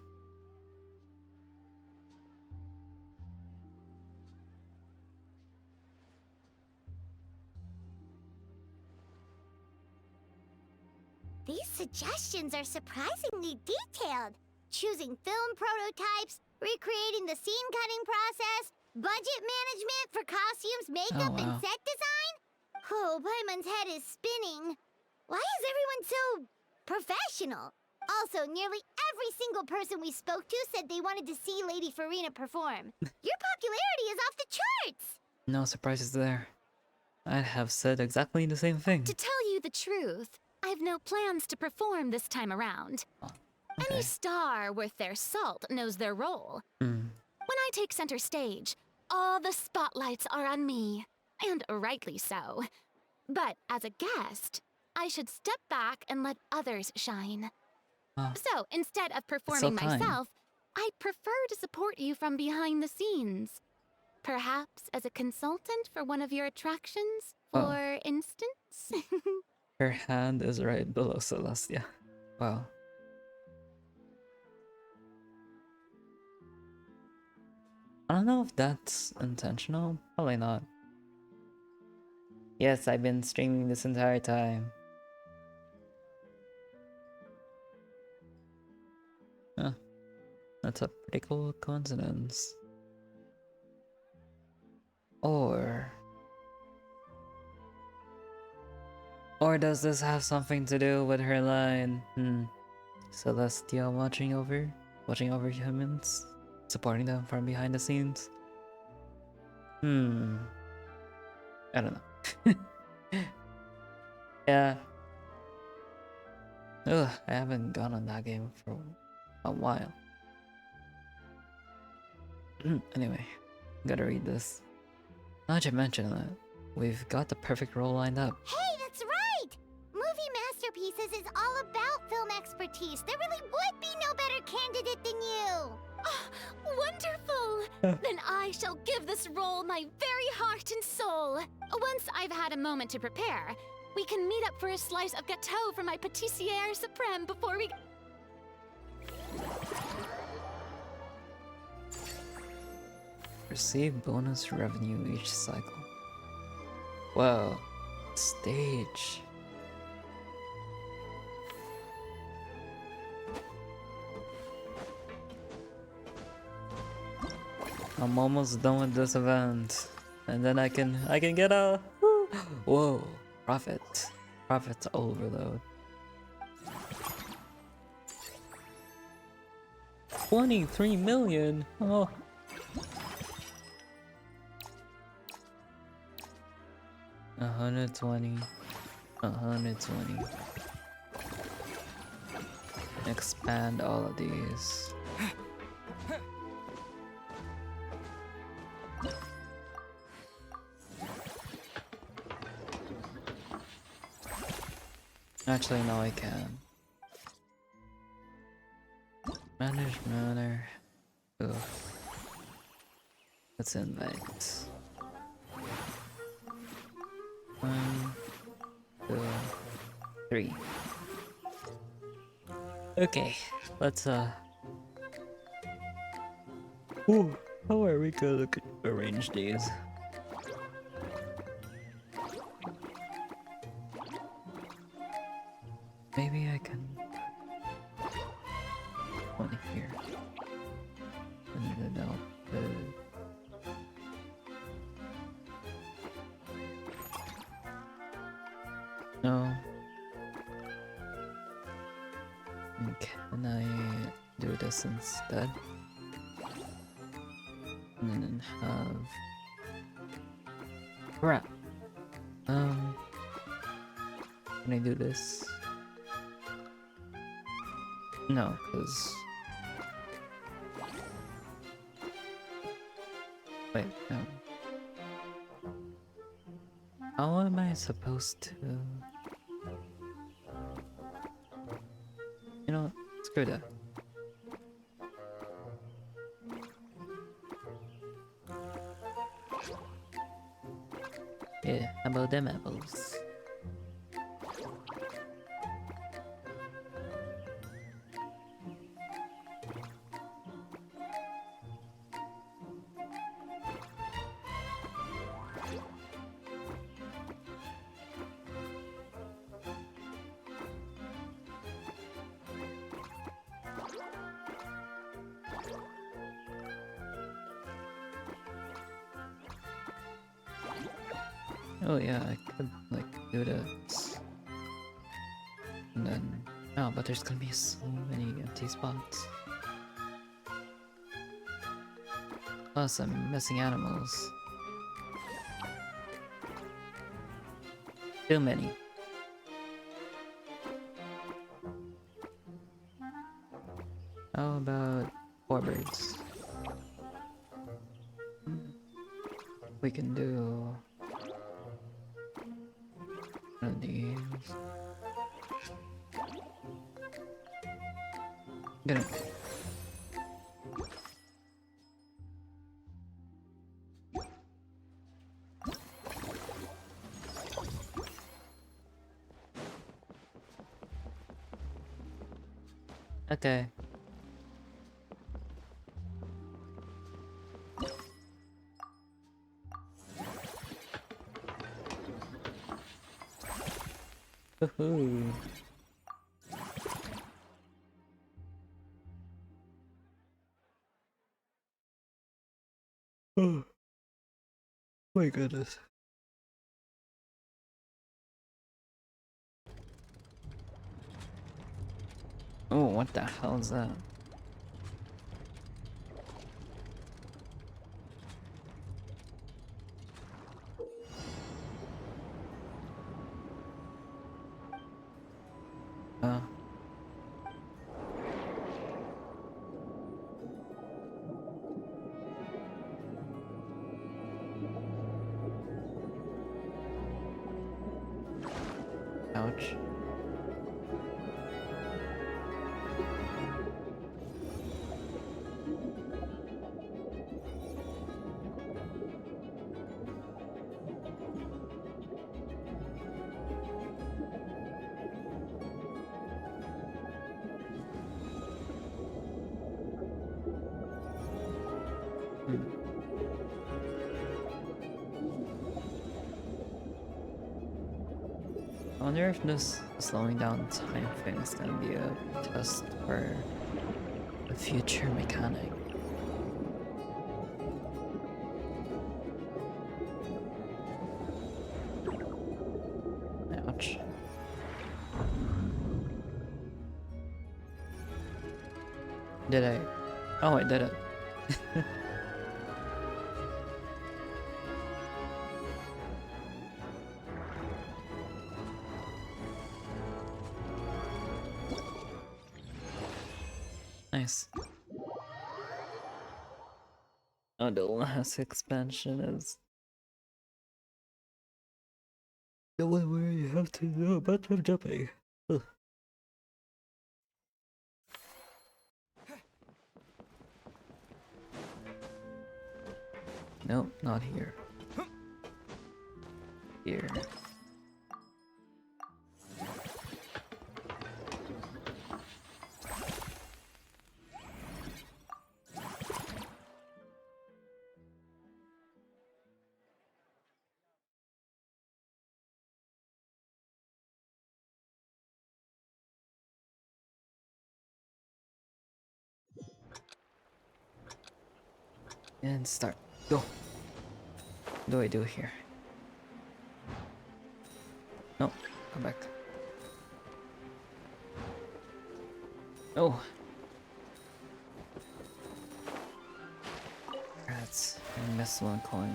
These suggestions are surprisingly detailed. Choosing film prototypes, recreating the scene cutting process, budget management for costumes, makeup, and wow. set design? Oh, Paimon's head is spinning. Why is everyone so professional? Also, nearly every single person we spoke to said they wanted to see Lady Farina perform. Your popularity is off the charts! No surprises there. I'd have said exactly the same thing. To tell you the truth, I've no plans to perform this time around. Okay. Any star worth their salt knows their role. Hmm. When I take center stage, all the spotlights are on me, and rightly so. But as a guest, I should step back and let others shine. Oh. So instead of so performing kind. myself, I'd prefer to support you from behind the scenes. Perhaps as a consultant for one of your attractions, Oh. for instance? Her hand is right below Celestia. Wow. I don't know if that's intentional. Probably not. Yes, I've been streaming this entire time. Huh. That's a pretty cool coincidence. Or does this have something to do with her line? Celestia watching over humans, supporting them from behind the scenes. I don't know. Yeah. Ugh, I haven't gone on that game for a while. Anyway, gotta read this. Now that you mention it, we've got the perfect role lined up. Hey, that's right! Movie Masterpieces is all about film expertise. There really would be no better candidate than you! Oh, wonderful! Then I shall give this role my very heart and soul. Once I've had a moment to prepare, we can meet up for a slice of gâteau from my pâtissière suprême before we... Receive bonus revenue each cycle. Whoa. Stage. I'm almost done with this event. And then I can get a whoa. Profit overload. 23 million. Oh. $120. Expand all of these. Actually, no, I can. Manage manner. Ugh. Let's invite. 1, 2, 3. Okay, let's Ooh, how are we gonna arrange these? Maybe I can one here. And then no. Can I do this instead? And then have crap. Can I do this? No, because... Wait, no. How am I supposed to... You know, screw that. Yeah, how about them apples? Oh yeah, I could like do this. And then... Oh, but there's gonna be so many empty spots. Plus I'm missing animals. Too many. How about 4 birds? We can do one of these. Gonna... Okay. Woohoo. Oh my goodness. Oh, what the hell is that? Ouch. I wonder if this slowing down time thing is gonna be a test for a future mechanic. Ouch. Did I? Oh, I did it. Nice. Oh, the last expansion is the one where you have to do a bunch of jumping. Ugh. Nope, not here. Here. And start. Go. What do I do here? No, come back. Oh. Rats. I missed one coin.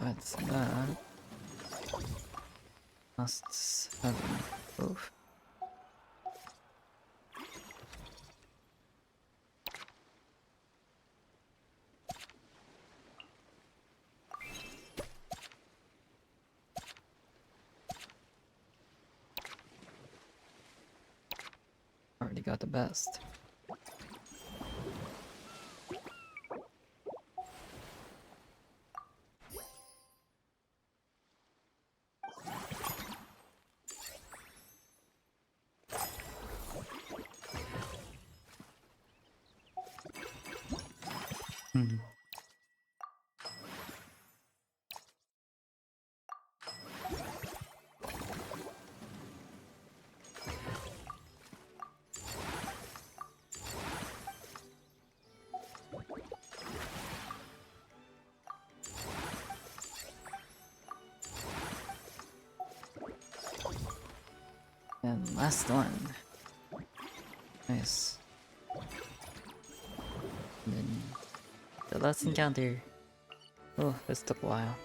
That's that. Must have both. Already got the best. And last one. Nice. And then the last encounter. Oh, this took a while.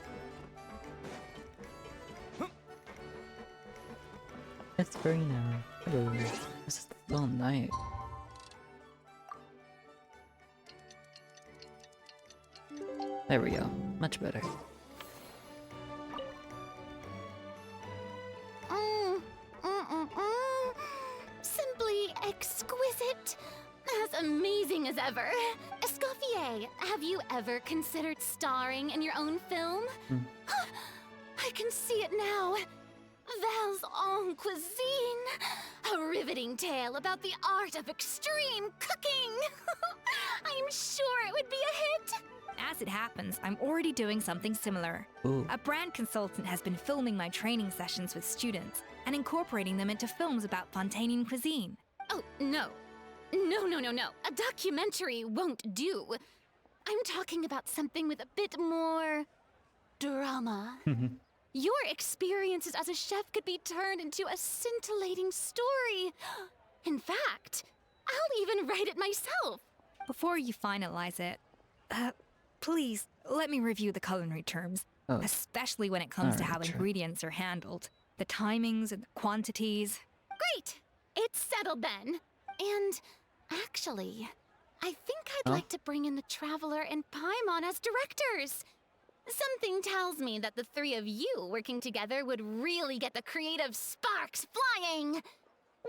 It's Verena. Hello. This is still night. There we go. Much better. Simply exquisite. As amazing as ever. Escoffier, have you ever considered starring in your own film? I can see it now. Val's en cuisine. A riveting tale about the art of extreme cooking. I'm sure it would be a hit. As it happens, I'm already doing something similar. Ooh. A brand consultant has been filming my training sessions with students and incorporating them into films about Fontanian cuisine. Oh, no. No. A documentary won't do. I'm talking about something with a bit more drama. Your experiences as a chef could be turned into a scintillating story. In fact, I'll even write it myself. Before you finalize it, please let me review the culinary terms, Oh. especially when it comes to how Alright, sure. ingredients are handled, the timings and the quantities. Great! It's settled then. And actually, I think I'd Huh? like to bring in the Traveler and Paimon as directors. Something tells me that the three of you working together would really get the creative sparks flying.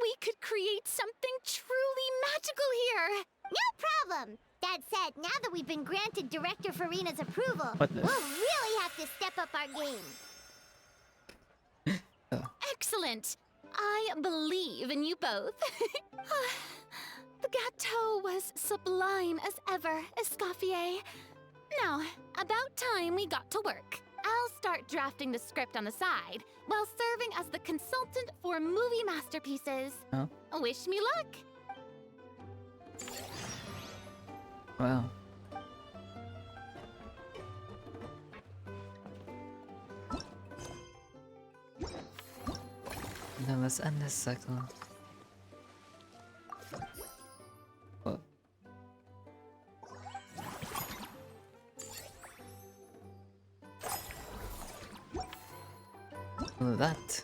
We could create something truly magical here. No problem. That said, now that we've been granted Director Farina's approval, What the- we'll really have to step up our game. Excellent. I believe in you both. The gâteau was sublime as ever, Escoffier. Now, about time we got to work. I'll start drafting the script on the side while serving as the consultant for movie masterpieces. Oh. Wish me luck. Wow. Now let's end this cycle. What? Oh, that.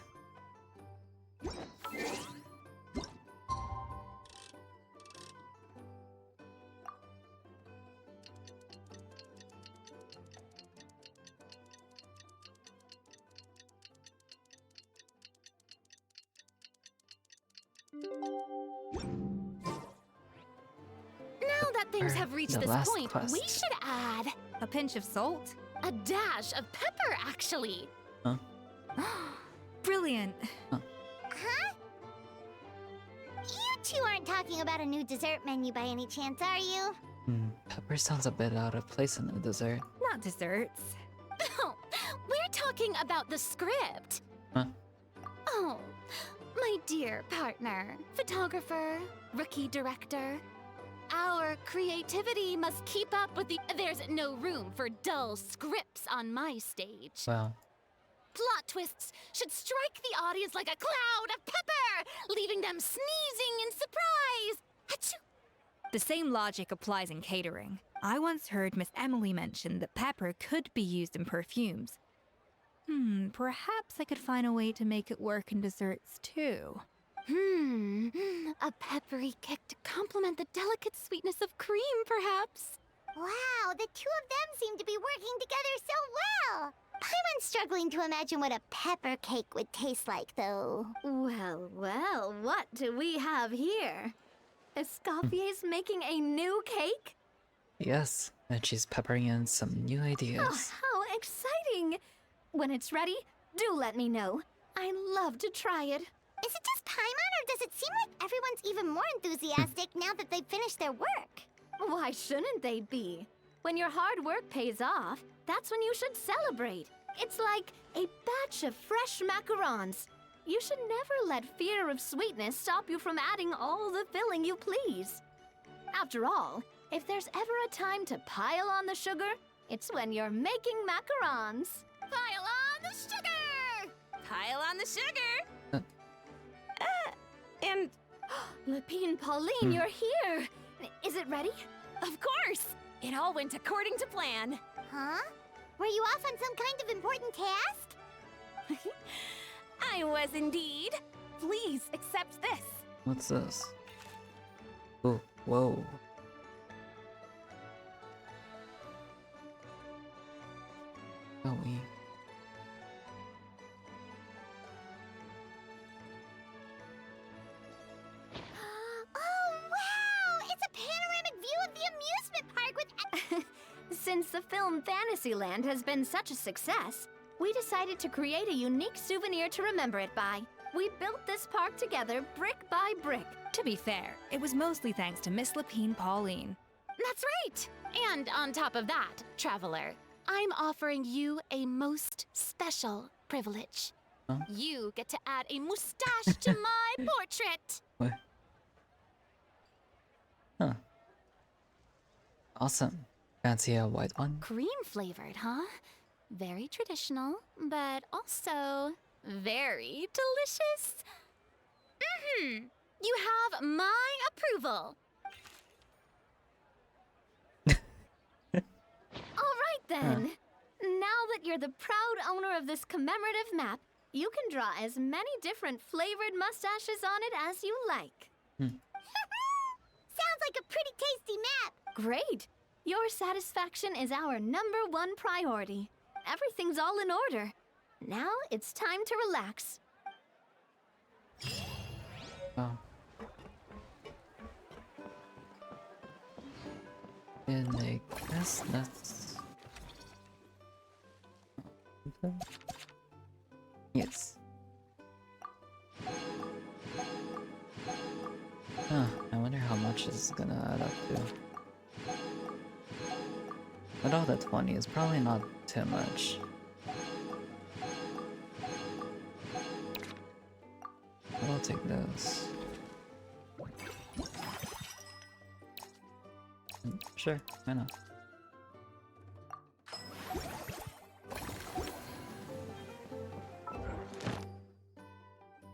Now that things have reached The this last point, quest. we should add A pinch of salt? a dash of pepper, actually. Huh? Brilliant! Huh? You two aren't talking about a new dessert menu by any chance, are you? Pepper sounds a bit out of place in a dessert. Not desserts. Oh, we're talking about the script. Huh? Oh, my dear partner, photographer, rookie director. Our creativity must keep up with the. There's no room for dull scripts on my stage. Wow. Plot twists should strike the audience like a cloud of pepper, leaving them sneezing in surprise. Achoo! The same logic applies in catering. I once heard Miss Emily mention that pepper could be used in perfumes. Perhaps I could find a way to make it work in desserts too. A peppery kick to complement the delicate sweetness of cream, perhaps. Wow, the two of them seem to be working together so well. Paimon's struggling to imagine what a pepper cake would taste like, though. Well, well, what do we have here? Escoffier's making a new cake? Yes, and she's peppering in some new Oh, ideas. how exciting! When it's ready, do let me know. I'd love to try it. Is it just Paimon, or does it seem like everyone's even more enthusiastic now that they've finished their work? Why shouldn't they be? When your hard work pays off, that's when you should celebrate. It's like a batch of fresh macarons. You should never let fear of sweetness stop you from adding all the filling you please. After all, if there's ever a time to pile on the sugar, it's when you're making macarons. Pile on the sugar! Pile on the sugar! And Lepine Pauline, you're here! Is it ready? Of course! It all went according to plan. Huh? Were you off on some kind of important task? I was indeed. Please accept this. What's this? Oh, whoa. Oh, we. Oh, wow! It's a panoramic view of the amusement park with... Since the film Fantasyland has been such a success, we decided to create a unique souvenir to remember it by. We built this park together brick by brick. To be fair, it was mostly thanks to Miss Lepine Pauline. That's right! And on top of that, Traveler, I'm offering you a most special privilege. Huh? You get to add a mustache to my portrait! What? Huh. Awesome. Fancy a white one? Cream flavored, huh? Very traditional, but also very delicious. You have my approval. All right then. Now that you're the proud owner of this commemorative map, you can draw as many different flavored mustaches on it as you like. Sounds like a pretty tasty map. Great. Your satisfaction is our #1 priority. Everything's all in order. Now it's time to relax. Oh. And I guess that's... Yes. Huh, I wonder how much this is gonna add up to. But all that 20 is probably not too much. I'll take those. Sure, why not?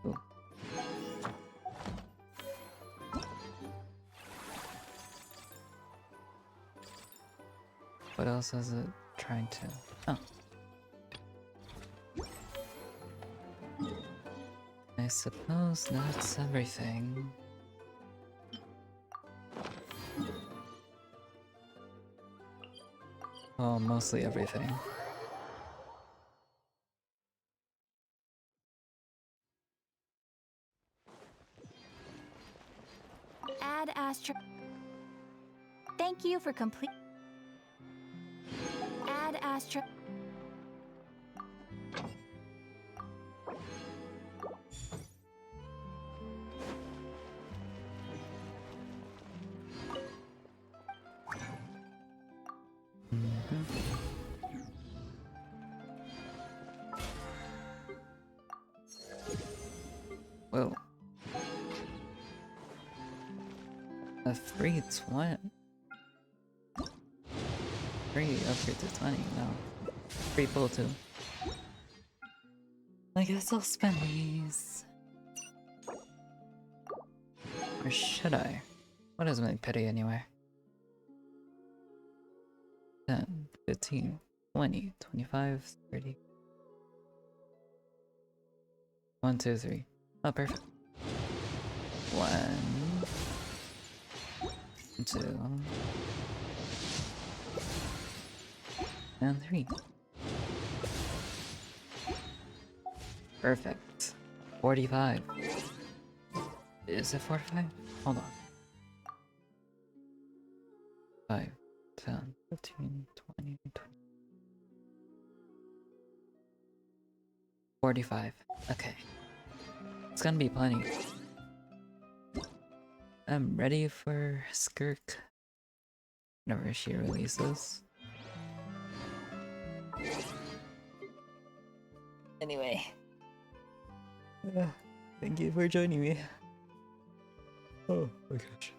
Cool. What else is it trying to... Oh. I suppose that's everything. Well, mostly everything. Add Astro. Thank you for complete. Add Astro. Whoa. A free 20. 3 upgrade to 20, no. Free pull too. I guess I'll spend these. Or should I? What is my pity anyway? 10, 15, 20, 25, 30. 1, 2, 3. Oh, perfect. 1, 2, and 3. Perfect. 45. Is it 45? Hold on. 5, 10, 15, 20, 45. Okay. It's gonna be plenty. I'm ready for Skirk whenever she releases. Anyway. Thank you for joining me. Oh my gosh.